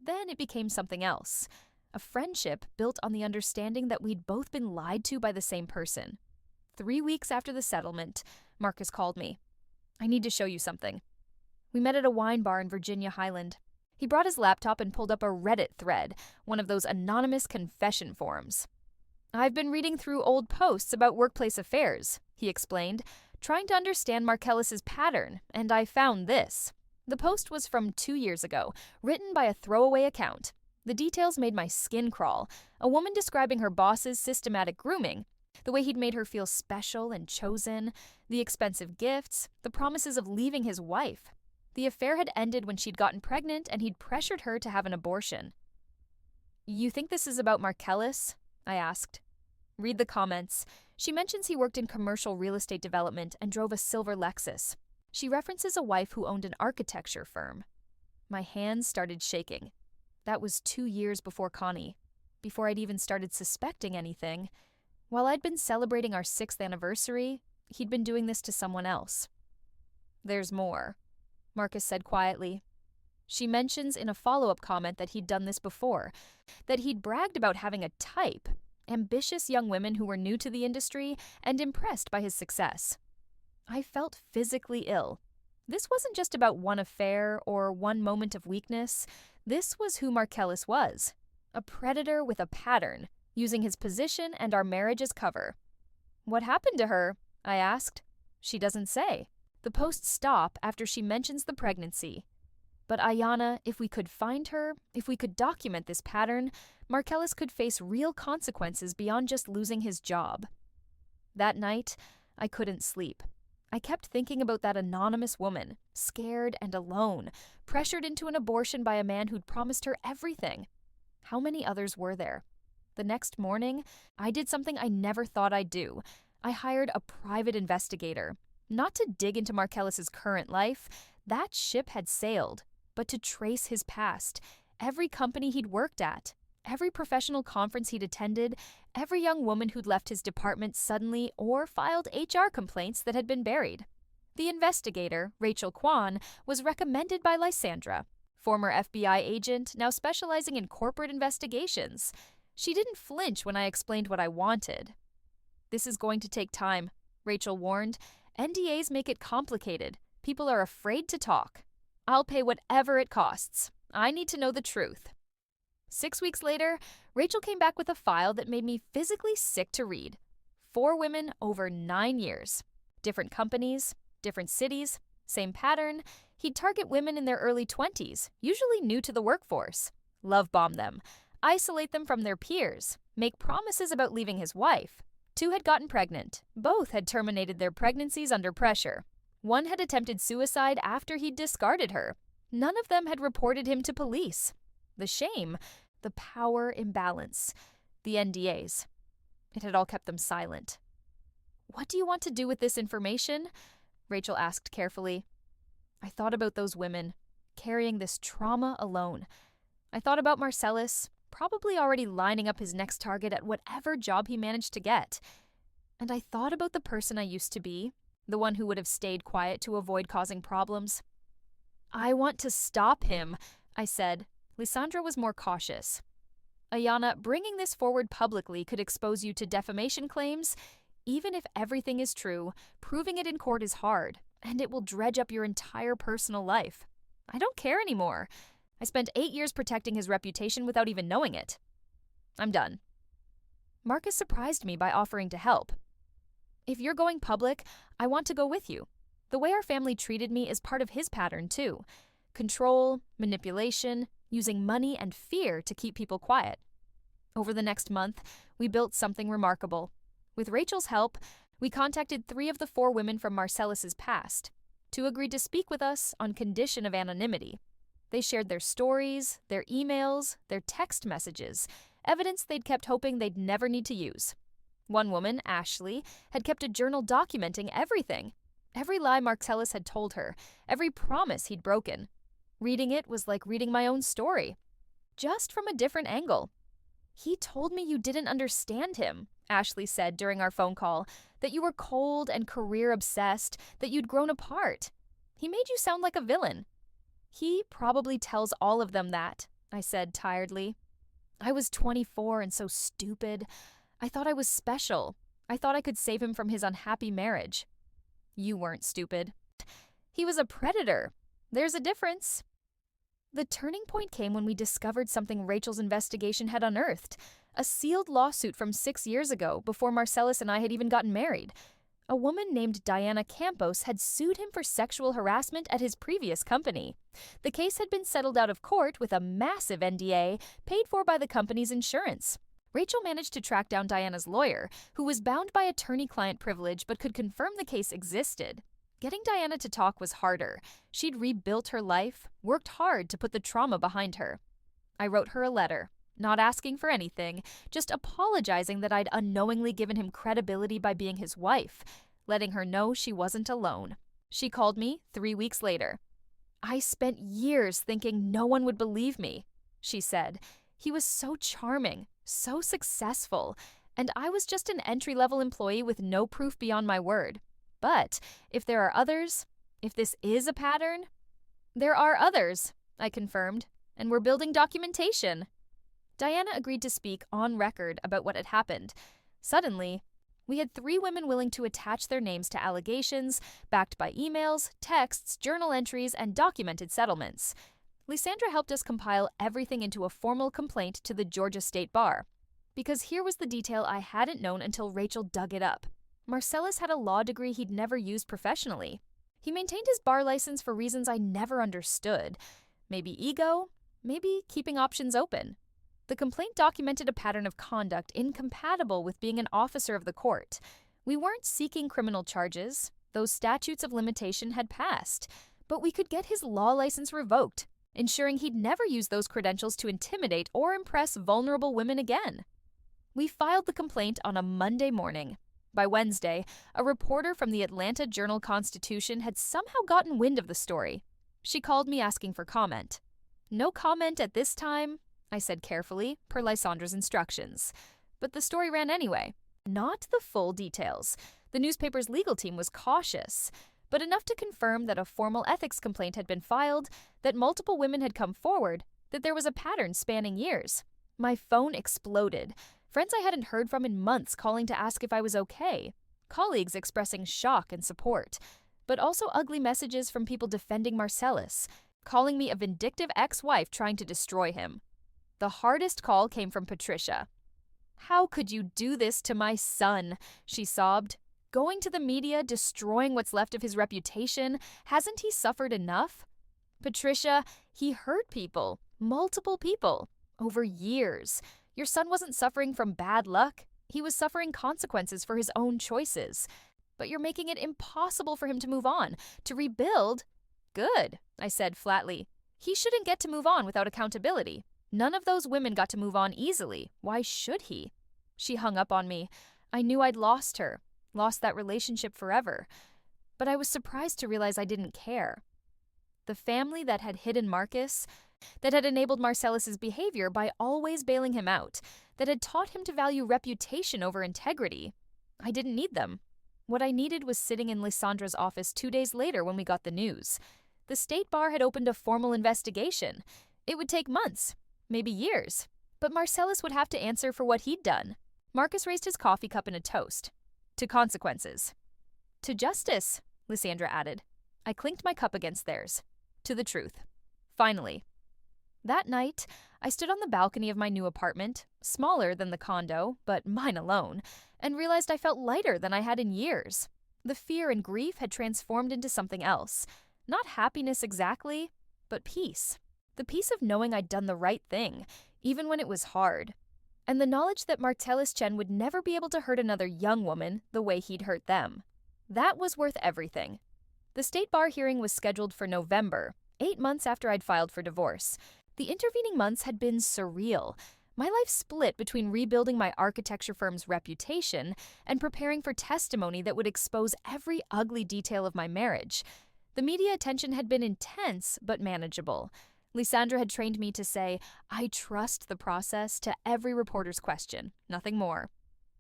Then it became something else. A friendship built on the understanding that we'd both been lied to by the same person. 3 weeks after the settlement, Marcus called me. "I need to show you something." We met at a wine bar in Virginia Highland. He brought his laptop and pulled up a Reddit thread, one of those anonymous confession forums. I've been reading through old posts about workplace affairs, he explained, trying to understand Markellis's pattern, and I found this. The post was from 2 years ago, written by a throwaway account. The details made my skin crawl. A woman describing her boss's systematic grooming, the way he'd made her feel special and chosen, the expensive gifts, the promises of leaving his wife. The affair had ended when she'd gotten pregnant and he'd pressured her to have an abortion. You think this is about Markellis? I asked. Read the comments. She mentions he worked in commercial real estate development and drove a silver Lexus. She references a wife who owned an architecture firm. My hands started shaking. That was 2 years before Connie, before I'd even started suspecting anything. While I'd been celebrating our 6th anniversary, he'd been doing this to someone else. There's more, Marcus said quietly. She mentions in a follow-up comment that he'd done this before, that he'd bragged about having a type, ambitious young women who were new to the industry and impressed by his success. I felt physically ill. This wasn't just about one affair or one moment of weakness. This was who Markellis was, a predator with a pattern, using his position and our marriage as cover. What happened to her? I asked. She doesn't say. The posts stop after she mentions the pregnancy. But Ayanna, if we could find her, if we could document this pattern, Markellis could face real consequences beyond just losing his job. That night, I couldn't sleep. I kept thinking about that anonymous woman, scared and alone, pressured into an abortion by a man who'd promised her everything. How many others were there? The next morning, I did something I never thought I'd do. I hired a private investigator, not to dig into Markellis's current life. That ship had sailed, but to trace his past, every company he'd worked at, every professional conference he'd attended, every young woman who'd left his department suddenly or filed HR complaints that had been buried. The investigator, Rachel Kwan, was recommended by Lysandra, former FBI agent now specializing in corporate investigations. She didn't flinch when I explained what I wanted. This is going to take time, Rachel warned. NDAs make it complicated. People are afraid to talk. I'll pay whatever it costs. I need to know the truth. 6 weeks later, Rachel came back with a file that made me physically sick to read. 4 women over 9 years. Different companies, different cities, same pattern. He'd target women in their early 20s, usually new to the workforce. Love bomb them. Isolate them from their peers. Make promises about leaving his wife. 2 had gotten pregnant. Both had terminated their pregnancies under pressure. 1 had attempted suicide after he'd discarded her. None of them had reported him to police. The shame, the power imbalance, the NDAs. It had all kept them silent. What do you want to do with this information? Rachel asked carefully. I thought about those women, carrying this trauma alone. I thought about Marcellus, probably already lining up his next target at whatever job he managed to get. And I thought about the person I used to be, the one who would have stayed quiet to avoid causing problems. I want to stop him, I said. Lysandra was more cautious. Ayanna, bringing this forward publicly could expose you to defamation claims. Even if everything is true, proving it in court is hard, and it will dredge up your entire personal life. I don't care anymore. I spent 8 years protecting his reputation without even knowing it. I'm done. Marcus surprised me by offering to help. If you're going public, I want to go with you. The way our family treated me is part of his pattern, too. Control, manipulation, using money and fear to keep people quiet. Over the next month, we built something remarkable. With Rachel's help, we contacted 3 of the 4 women from Marcellus's past. 2 agreed to speak with us on condition of anonymity. They shared their stories, their emails, their text messages, evidence they'd kept hoping they'd never need to use. One woman, Ashley, had kept a journal documenting everything. Every lie Marcellus had told her, every promise he'd broken. Reading it was like reading my own story, just from a different angle. He told me you didn't understand him, Ashley said during our phone call, that you were cold and career-obsessed, that you'd grown apart. He made you sound like a villain. He probably tells all of them that, I said tiredly. I was 24 and so stupid. I thought I was special. I thought I could save him from his unhappy marriage. You weren't stupid. He was a predator. There's a difference. The turning point came when we discovered something Rachel's investigation had unearthed, A sealed lawsuit from 6 years ago, before Marcellus and I had even gotten married. A woman named Diana Campos had sued him for sexual harassment at his previous company. The case had been settled out of court with a massive NDA paid for by the company's insurance. Rachel managed to track down Diana's lawyer, who was bound by attorney-client privilege but could confirm the case existed. Getting Diana to talk was harder. She'd rebuilt her life, worked hard to put the trauma behind her. I wrote her a letter, not asking for anything, just apologizing that I'd unknowingly given him credibility by being his wife, letting her know she wasn't alone. She called me 3 weeks later. "I spent years thinking no one would believe me," she said. "He was so charming, so successful, and I was just an entry-level employee with no proof beyond my word. But if there are others, if this is a pattern—" "There are others," I confirmed, "and we're building documentation." Diana agreed to speak on record about what had happened. Suddenly, we had 3 women willing to attach their names to allegations, backed by emails, texts, journal entries, and documented settlements. Lysandra helped us compile everything into a formal complaint to the Georgia State Bar. Because here was the detail I hadn't known until Rachel dug it up. Marcellus had a law degree he'd never used professionally. He maintained his bar license for reasons I never understood. Maybe ego, maybe keeping options open. The complaint documented a pattern of conduct incompatible with being an officer of the court. We weren't seeking criminal charges. Those statutes of limitation had passed. But we could get his law license revoked, ensuring he'd never use those credentials to intimidate or impress vulnerable women again. We filed the complaint on a Monday morning. By Wednesday, a reporter from the Atlanta Journal-Constitution had somehow gotten wind of the story. She called me asking for comment. "No comment at this time," I said carefully, per Lysandra's instructions. But the story ran anyway. Not the full details. The newspaper's legal team was cautious, but enough to confirm that a formal ethics complaint had been filed, that multiple women had come forward, that there was a pattern spanning years. My phone exploded. Friends I hadn't heard from in months calling to ask if I was okay. Colleagues expressing shock and support. But also ugly messages from people defending Marcellus, calling me a vindictive ex-wife trying to destroy him. The hardest call came from Patricia. "How could you do this to my son?" she sobbed. "Going to the media, destroying what's left of his reputation. Hasn't he suffered enough?" "Patricia, he hurt people, multiple people, over years. Your son wasn't suffering from bad luck. He was suffering consequences for his own choices. But you're making it impossible for him to move on, to rebuild." "Good," I said flatly. "He shouldn't get to move on without accountability. None of those women got to move on easily. Why should he?" She hung up on me. I knew I'd lost her, lost that relationship forever. But I was surprised to realize I didn't care. The family that had hidden Marcus, that had enabled Marcellus's behavior by always bailing him out, that had taught him to value reputation over integrity, I didn't need them. What I needed was sitting in Lysandra's office 2 days later when we got the news. The State Bar had opened a formal investigation. It would take months, maybe years, but Marcellus would have to answer for what he'd done. Marcus raised his coffee cup in a toast. "To consequences." "To justice," Lysandra added. I clinked my cup against theirs. "To the truth." Finally. That night, I stood on the balcony of my new apartment, smaller than the condo, but mine alone, and realized I felt lighter than I had in years. The fear and grief had transformed into something else. Not happiness exactly, but peace. The peace of knowing I'd done the right thing, even when it was hard. And the knowledge that Marcellus Chen would never be able to hurt another young woman the way he'd hurt them. That was worth everything. The State Bar hearing was scheduled for November, 8 months after I'd filed for divorce. The intervening months had been surreal. My life split between rebuilding my architecture firm's reputation and preparing for testimony that would expose every ugly detail of my marriage. The media attention had been intense, but manageable. Lysandra had trained me to say, "I trust the process," to every reporter's question, nothing more.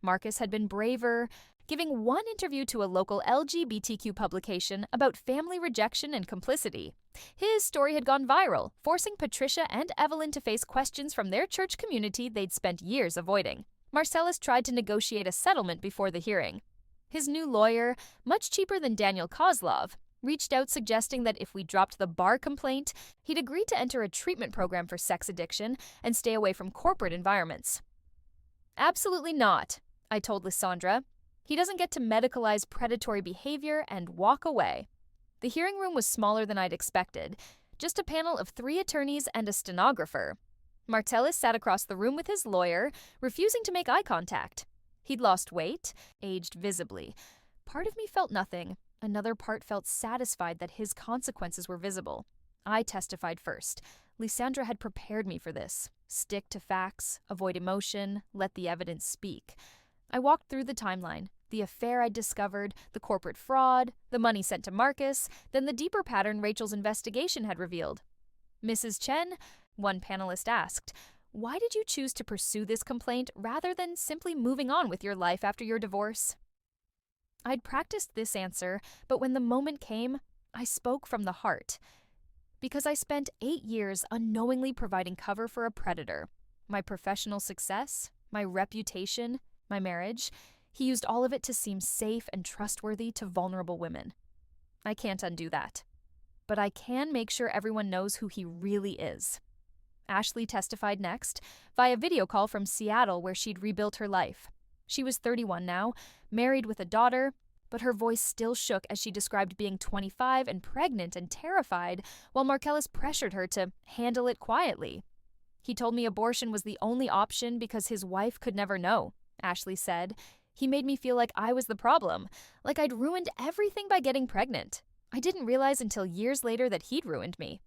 Marcus had been braver, giving one interview to a local LGBTQ publication about family rejection and complicity. His story had gone viral, forcing Patricia and Evelyn to face questions from their church community they'd spent years avoiding. Marcellus tried to negotiate a settlement before the hearing. His new lawyer, much cheaper than Daniel Kozlov, reached out suggesting that if we dropped the bar complaint, he'd agree to enter a treatment program for sex addiction and stay away from corporate environments. Absolutely not, I told Lysandra. He doesn't get to medicalize predatory behavior and walk away. The hearing room was smaller than I'd expected, just a panel of 3 attorneys and a stenographer. Martellus sat across the room with his lawyer, refusing to make eye contact. He'd lost weight, aged visibly. Part of me felt nothing. Another part felt satisfied that his consequences were visible. I testified first. Lysandra had prepared me for this. Stick to facts, avoid emotion, let the evidence speak. I walked through the timeline. The affair I'd discovered, the corporate fraud, the money sent to Marcus, then the deeper pattern Rachel's investigation had revealed. Mrs. Chen, one panelist asked, why did you choose to pursue this complaint rather than simply moving on with your life after your divorce? I'd practiced this answer, but when the moment came, I spoke from the heart. Because I spent 8 years unknowingly providing cover for a predator. My professional success, my reputation, my marriage, he used all of it to seem safe and trustworthy to vulnerable women. I can't undo that. But I can make sure everyone knows who he really is. Ashley testified next, via video call from Seattle where she'd rebuilt her life. She was 31 now, married with a daughter, but her voice still shook as she described being 25 and pregnant and terrified, while Marcellus pressured her to handle it quietly. He told me abortion was the only option because his wife could never know, Ashley said. He made me feel like I was the problem, like I'd ruined everything by getting pregnant. I didn't realize until years later that he'd ruined me.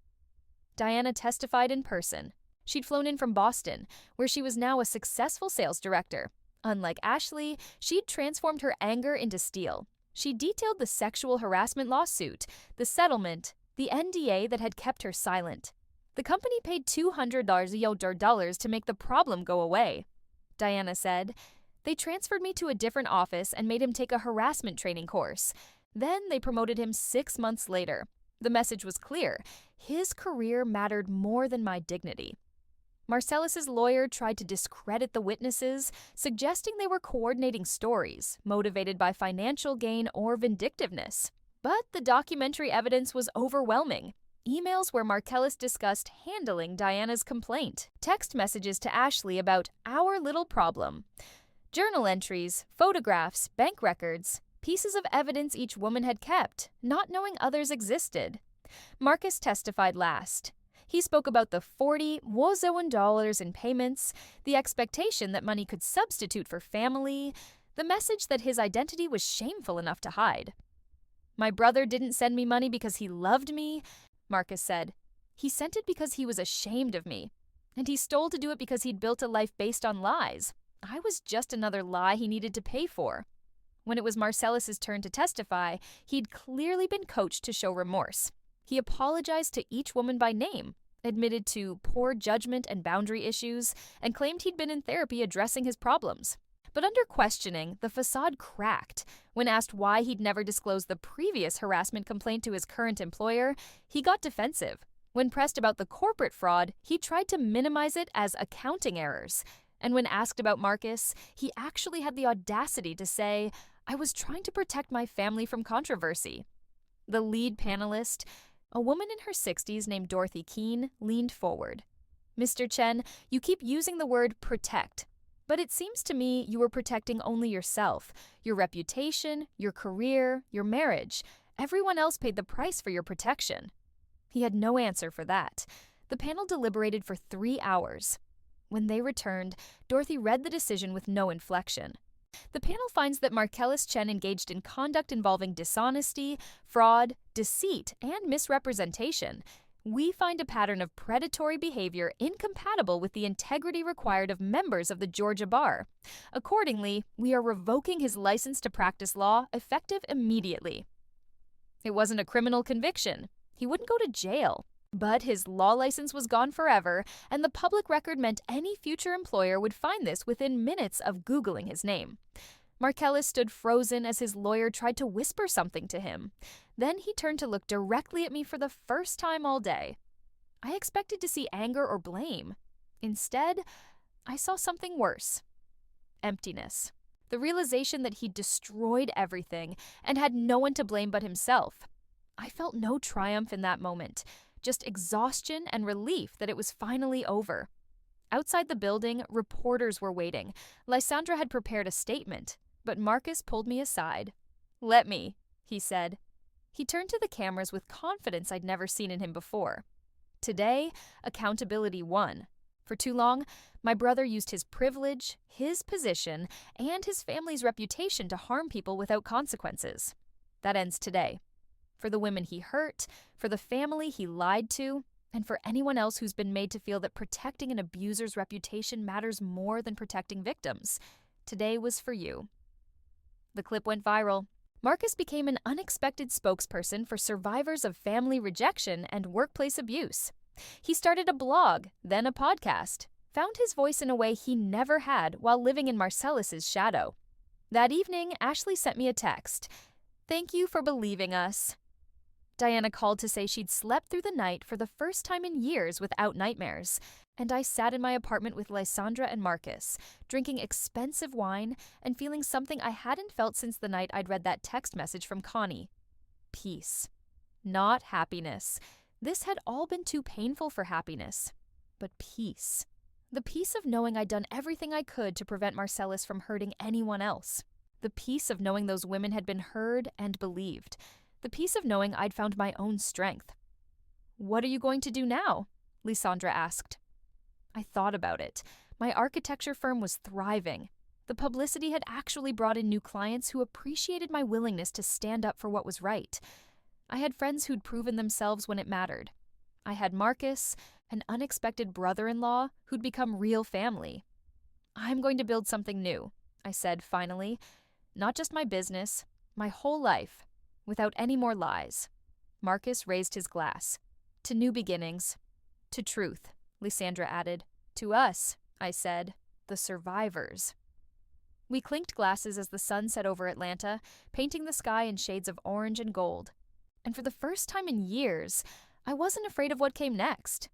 Diana testified in person. She'd flown in from Boston, where she was now a successful sales director. Unlike Ashley, she'd transformed her anger into steel. She detailed the sexual harassment lawsuit, the settlement, the NDA that had kept her silent. The company paid $200 to make the problem go away. Diana said, they transferred me to a different office and made him take a harassment training course. Then they promoted him 6 months later. The message was clear. His career mattered more than my dignity. Marcellus's lawyer tried to discredit the witnesses, suggesting they were coordinating stories, motivated by financial gain or vindictiveness. But the documentary evidence was overwhelming. Emails where Marcellus discussed handling Diana's complaint, text messages to Ashley about our little problem, journal entries, photographs, bank records, pieces of evidence each woman had kept, not knowing others existed. Marcus testified last. He spoke about the $40,000 in payments, the expectation that money could substitute for family, the message that his identity was shameful enough to hide. My brother didn't send me money because he loved me, Marcus said. He sent it because he was ashamed of me. And he stole to do it because he'd built a life based on lies. I was just another lie he needed to pay for. When it was Marcellus's turn to testify, he'd clearly been coached to show remorse. He apologized to each woman by name, admitted to poor judgment and boundary issues, and claimed he'd been in therapy addressing his problems. But under questioning, the facade cracked. When asked why he'd never disclosed the previous harassment complaint to his current employer, he got defensive. When pressed about the corporate fraud, he tried to minimize it as accounting errors. And when asked about Marcus, he actually had the audacity to say, I was trying to protect my family from controversy. The lead panelist, a woman in her 60s named Dorothy Keene, leaned forward. Mr. Chen, you keep using the word protect, but it seems to me you were protecting only yourself, your reputation, your career, your marriage. Everyone else paid the price for your protection. He had no answer for that. The panel deliberated for 3 hours. When they returned, Dorothy read the decision with no inflection. The panel finds that Marcellus Chen engaged in conduct involving dishonesty, fraud, deceit, and misrepresentation. We find a pattern of predatory behavior incompatible with the integrity required of members of the Georgia Bar. Accordingly, we are revoking his license to practice law effective immediately. It wasn't a criminal conviction. He wouldn't go to jail. But his law license was gone forever, and the public record meant any future employer would find this within minutes of Googling his name. Marcellus stood frozen as his lawyer tried to whisper something to him. Then he turned to look directly at me for the first time all day. I expected to see anger or blame. Instead, I saw something worse. Emptiness. The realization that he'd destroyed everything and had no one to blame but himself. I felt no triumph in that moment. Just exhaustion and relief that it was finally over. Outside the building, reporters were waiting. Lysandra had prepared a statement, but Marcus pulled me aside. "Let me," he said. He turned to the cameras with confidence I'd never seen in him before. Today, accountability won. For too long, my brother used his privilege, his position, and his family's reputation to harm people without consequences. That ends today. For the women he hurt, for the family he lied to, and for anyone else who's been made to feel that protecting an abuser's reputation matters more than protecting victims, today was for you. The clip went viral. Marcus became an unexpected spokesperson for survivors of family rejection and workplace abuse. He started a blog, then a podcast, found his voice in a way he never had while living in Marcellus's shadow. That evening, Ashley sent me a text. "Thank you for believing us." Diana called to say she'd slept through the night for the first time in years without nightmares, and I sat in my apartment with Lysandra and Marcus, drinking expensive wine and feeling something I hadn't felt since the night I'd read that text message from Connie. Peace. Not happiness. This had all been too painful for happiness. But peace. The peace of knowing I'd done everything I could to prevent Marcellus from hurting anyone else. The peace of knowing those women had been heard and believed. The peace of knowing I'd found my own strength. "What are you going to do now?" Lysandra asked. I thought about it. My architecture firm was thriving. The publicity had actually brought in new clients who appreciated my willingness to stand up for what was right. I had friends who'd proven themselves when it mattered. I had Marcus, an unexpected brother-in-law who'd become real family. "I'm going to build something new," I said finally. "Not just my business, my whole life, without any more lies." Marcus raised his glass. "To new beginnings. To truth," Lysandra added. "To us," I said, "the survivors." We clinked glasses as the sun set over Atlanta, painting the sky in shades of orange and gold. And for the first time in years, I wasn't afraid of what came next.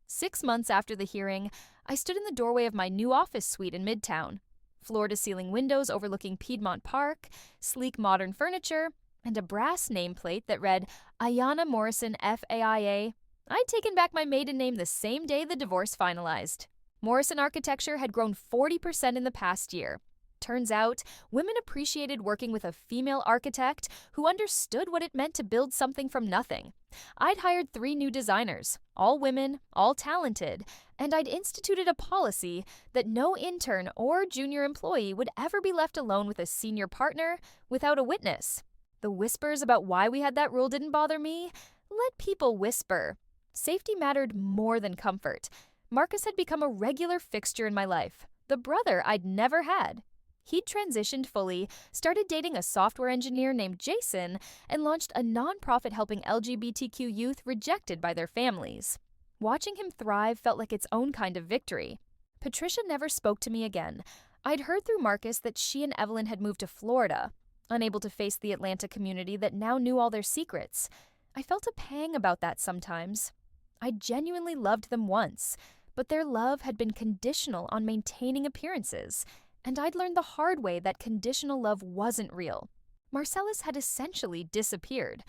6 months after the hearing, I stood in the doorway of my new office suite in Midtown. Floor-to-ceiling windows overlooking Piedmont Park, sleek modern furniture, and a brass nameplate that read, Ayanna Morrison FAIA. I'd taken back my maiden name the same day the divorce finalized. Morrison Architecture had grown 40% in the past year. Turns out, women appreciated working with a female architect who understood what it meant to build something from nothing. I'd hired 3 new designers, all women, all talented, and I'd instituted a policy that no intern or junior employee would ever be left alone with a senior partner without a witness. The whispers about why we had that rule didn't bother me. Let people whisper. Safety mattered more than comfort. Marcus had become a regular fixture in my life, the brother I'd never had. He'd transitioned fully, started dating a software engineer named Jason, and launched a nonprofit helping LGBTQ youth rejected by their families. Watching him thrive felt like its own kind of victory. Patricia never spoke to me again. I'd heard through Marcus that she and Evelyn had moved to Florida, unable to face the Atlanta community that now knew all their secrets. I felt a pang about that sometimes. I genuinely loved them once, but their love had been conditional on maintaining appearances. And I'd learned the hard way that conditional love wasn't real. Marcellus had essentially disappeared.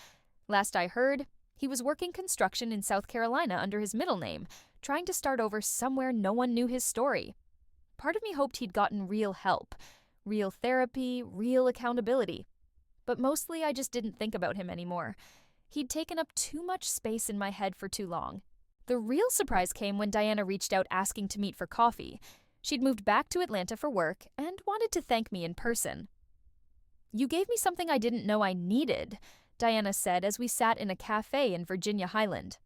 Last I heard, he was working construction in South Carolina under his middle name, trying to start over somewhere no one knew his story. Part of me hoped he'd gotten real help, real therapy, real accountability. But mostly I just didn't think about him anymore. He'd taken up too much space in my head for too long. The real surprise came when Diana reached out asking to meet for coffee. She'd moved back to Atlanta for work and wanted to thank me in person. "You gave me something I didn't know I needed," Diana said as we sat in a cafe in Virginia Highland.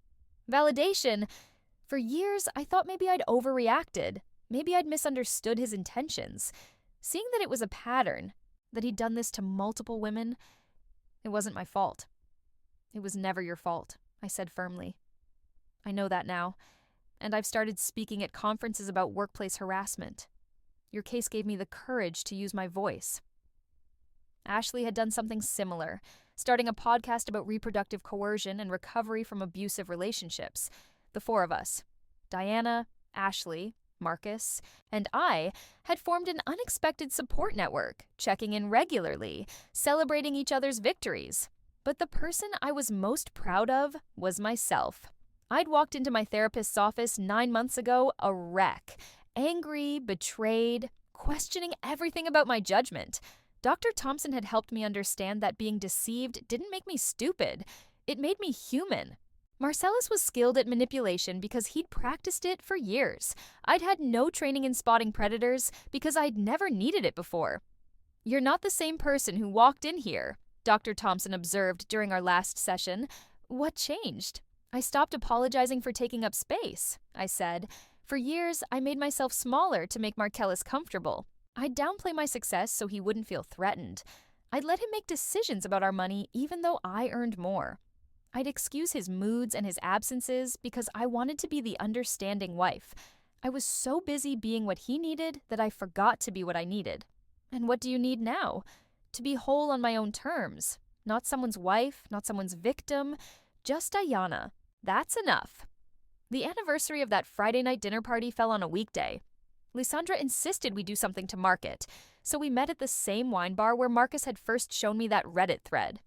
"Validation? For years, I thought maybe I'd overreacted. Maybe I'd misunderstood his intentions. Seeing that it was a pattern, that he'd done this to multiple women, it wasn't my fault." "It was never your fault," I said firmly. "I know that now. And I've started speaking at conferences about workplace harassment. Your case gave me the courage to use my voice." Ashley had done something similar, starting a podcast about reproductive coercion and recovery from abusive relationships. The 4 of us, Diana, Ashley, Marcus, and I, had formed an unexpected support network, checking in regularly, celebrating each other's victories. But the person I was most proud of was myself. I'd walked into my therapist's office 9 months ago a wreck, angry, betrayed, questioning everything about my judgment. Dr. Thompson had helped me understand that being deceived didn't make me stupid. It made me human. Marcellus was skilled at manipulation because he'd practiced it for years. I'd had no training in spotting predators because I'd never needed it before. "You're not the same person who walked in here," Dr. Thompson observed during our last session. "What changed?" "I stopped apologizing for taking up space," I said. "For years, I made myself smaller to make Marcellus comfortable. I'd downplay my success so he wouldn't feel threatened. I'd let him make decisions about our money even though I earned more. I'd excuse his moods and his absences because I wanted to be the understanding wife. I was so busy being what he needed that I forgot to be what I needed. And what do you need now? To be whole on my own terms. Not someone's wife, not someone's victim, just Ayana. That's enough." The anniversary of that Friday night dinner party fell on a weekday. Lysandra insisted we do something to mark it, so we met at the same wine bar where Marcus had first shown me that Reddit thread.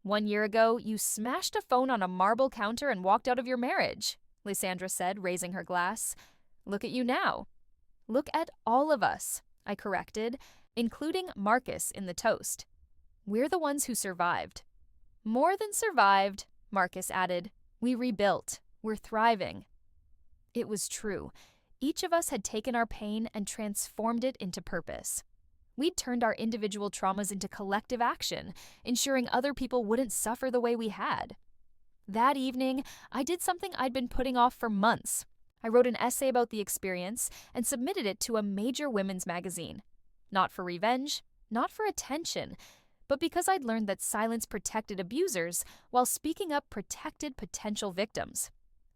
"1 year ago, you smashed a phone on a marble counter and walked out of your marriage," Lysandra said, raising her glass. "Look at you now." "Look at all of us," I corrected, including Marcus in the toast. "We're the ones who survived." "More than survived," Marcus added. "We rebuilt. We're thriving." It was true. Each of us had taken our pain and transformed it into purpose. We'd turned our individual traumas into collective action, ensuring other people wouldn't suffer the way we had. That evening, I did something I'd been putting off for months. I wrote an essay about the experience and submitted it to a major women's magazine. Not for revenge, not for attention, but because I'd learned that silence protected abusers while speaking up protected potential victims.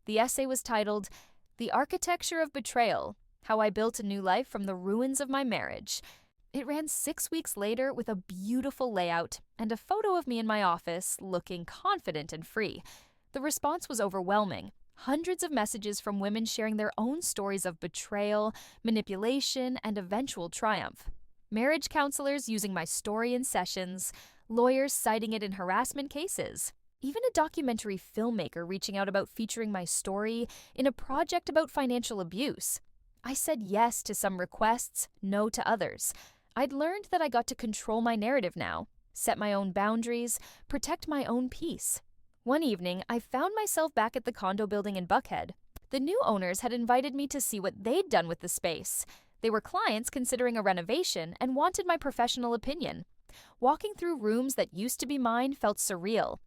The essay was titled, "The Architecture of Betrayal: How I Built a New Life from the Ruins of My Marriage." It ran 6 weeks later with a beautiful layout and a photo of me in my office looking confident and free. The response was overwhelming. Hundreds of messages from women sharing their own stories of betrayal, manipulation, and eventual triumph. Marriage counselors using my story in sessions, lawyers citing it in harassment cases, even a documentary filmmaker reaching out about featuring my story in a project about financial abuse. I said yes to some requests, no to others. I'd learned that I got to control my narrative now, set my own boundaries, protect my own peace. One evening, I found myself back at the condo building in Buckhead. The new owners had invited me to see what they'd done with the space. They were clients considering a renovation and wanted my professional opinion. Walking through rooms that used to be mine felt surreal.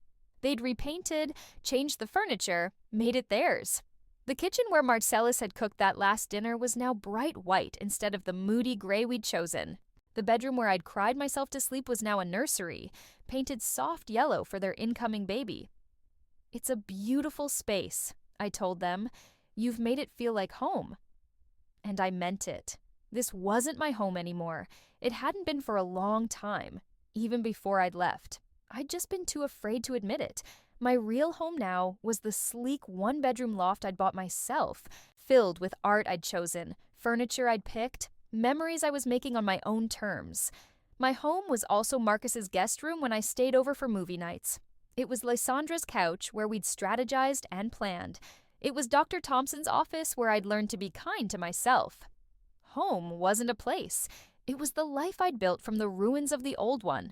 They'd repainted, changed the furniture, made it theirs. The kitchen where Marcellus had cooked that last dinner was now bright white instead of the moody gray we'd chosen. The bedroom where I'd cried myself to sleep was now a nursery, painted soft yellow for their incoming baby. "It's a beautiful space," I told them. "You've made it feel like home." And I meant it. This wasn't my home anymore. It hadn't been for a long time, even before I'd left. I'd just been too afraid to admit it. My real home now was the sleek one-bedroom loft I'd bought myself, filled with art I'd chosen, furniture I'd picked, memories I was making on my own terms. My home was also Marcus's guest room when I stayed over for movie nights. It was Lysandra's couch where we'd strategized and planned. It was Dr. Thompson's office where I'd learned to be kind to myself. Home wasn't a place. It was the life I'd built from the ruins of the old one.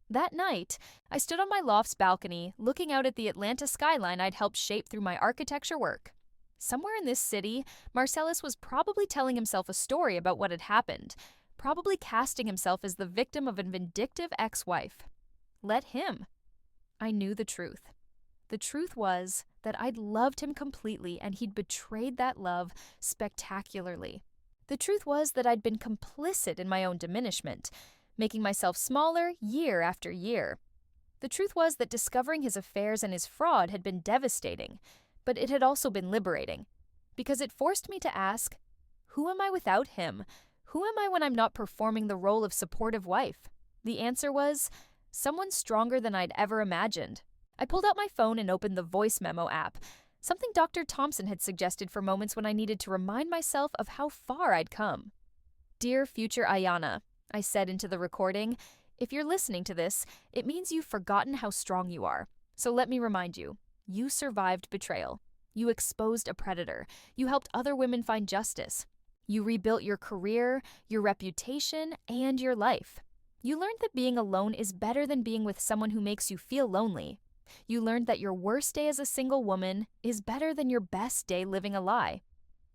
That night, I stood on my loft's balcony, looking out at the Atlanta skyline I'd helped shape through my architecture work. Somewhere in this city, Marcellus was probably telling himself a story about what had happened, probably casting himself as the victim of a vindictive ex-wife. Let him. I knew the truth. The truth was that I'd loved him completely and he'd betrayed that love spectacularly. The truth was that I'd been complicit in my own diminishment, making myself smaller year after year. The truth was that discovering his affairs and his fraud had been devastating, but it had also been liberating, because it forced me to ask, who am I without him? Who am I when I'm not performing the role of supportive wife? The answer was, someone stronger than I'd ever imagined. I pulled out my phone and opened the voice memo app, something Dr. Thompson had suggested for moments when I needed to remind myself of how far I'd come. "Dear future Ayana," I said into the recording, "if you're listening to this, it means you've forgotten how strong you are. So let me remind you, you survived betrayal. You exposed a predator. You helped other women find justice. You rebuilt your career, your reputation, and your life. You learned that being alone is better than being with someone who makes you feel lonely. You learned that your worst day as a single woman is better than your best day living a lie.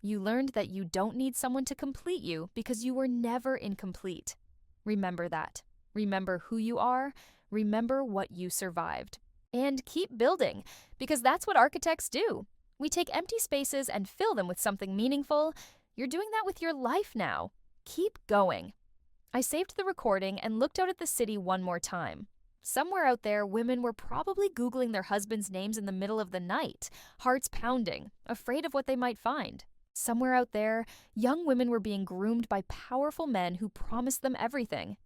You learned that you don't need someone to complete you because you were never incomplete. Remember that. Remember who you are. Remember what you survived. And keep building, because that's what architects do. We take empty spaces and fill them with something meaningful. You're doing that with your life now. Keep going. I saved the recording and looked out at the city one more time. Somewhere out there, women were probably Googling their husbands' names in the middle of the night, hearts pounding, afraid of what they might find. Somewhere out there, young women were being groomed by powerful men who promised them everything.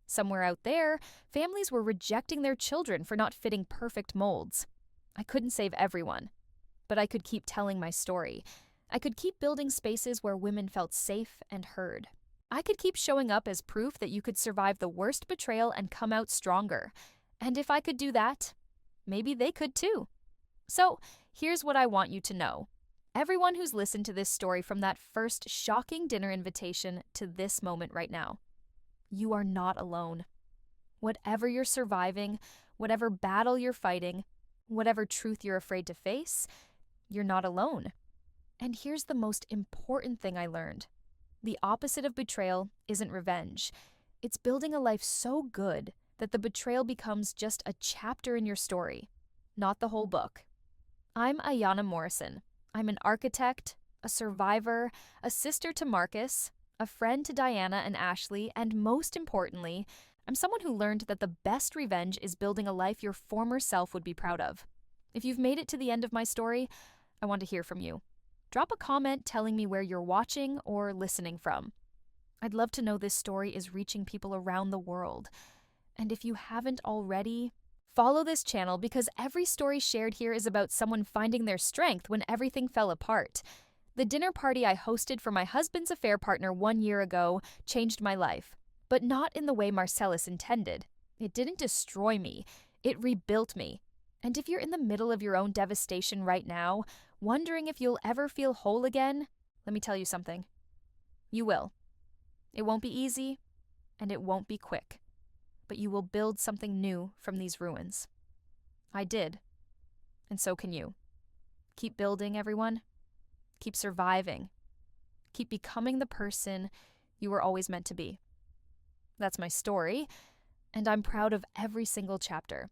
Somewhere out there, families were rejecting their children for not fitting perfect molds. I couldn't save everyone, but I could keep telling my story. I could keep building spaces where women felt safe and heard. I could keep showing up as proof that you could survive the worst betrayal and come out stronger. And if I could do that, maybe they could too. So, here's what I want you to know. Everyone who's listened to this story from that first shocking dinner invitation to this moment right now, you are not alone. Whatever you're surviving, whatever battle you're fighting, whatever truth you're afraid to face, you're not alone. And here's the most important thing I learned. The opposite of betrayal isn't revenge. It's building a life so good that the betrayal becomes just a chapter in your story, not the whole book. I'm Ayanna Morrison. I'm an architect, a survivor, a sister to Marcus, a friend to Diana and Ashley, and most importantly, I'm someone who learned that the best revenge is building a life your former self would be proud of. If you've made it to the end of my story, I want to hear from you. Drop a comment telling me where you're watching or listening from. I'd love to know this story is reaching people around the world. And if you haven't already, follow this channel because every story shared here is about someone finding their strength when everything fell apart. The dinner party I hosted for my husband's affair partner 1 year ago changed my life, but not in the way Marcellus intended. It didn't destroy me. It rebuilt me. And if you're in the middle of your own devastation right now, wondering if you'll ever feel whole again, let me tell you something. You will. It won't be easy, and it won't be quick. But you will build something new from these ruins. I did, and so can you. Keep building, everyone. Keep surviving. Keep becoming the person you were always meant to be. That's my story, and I'm proud of every single chapter.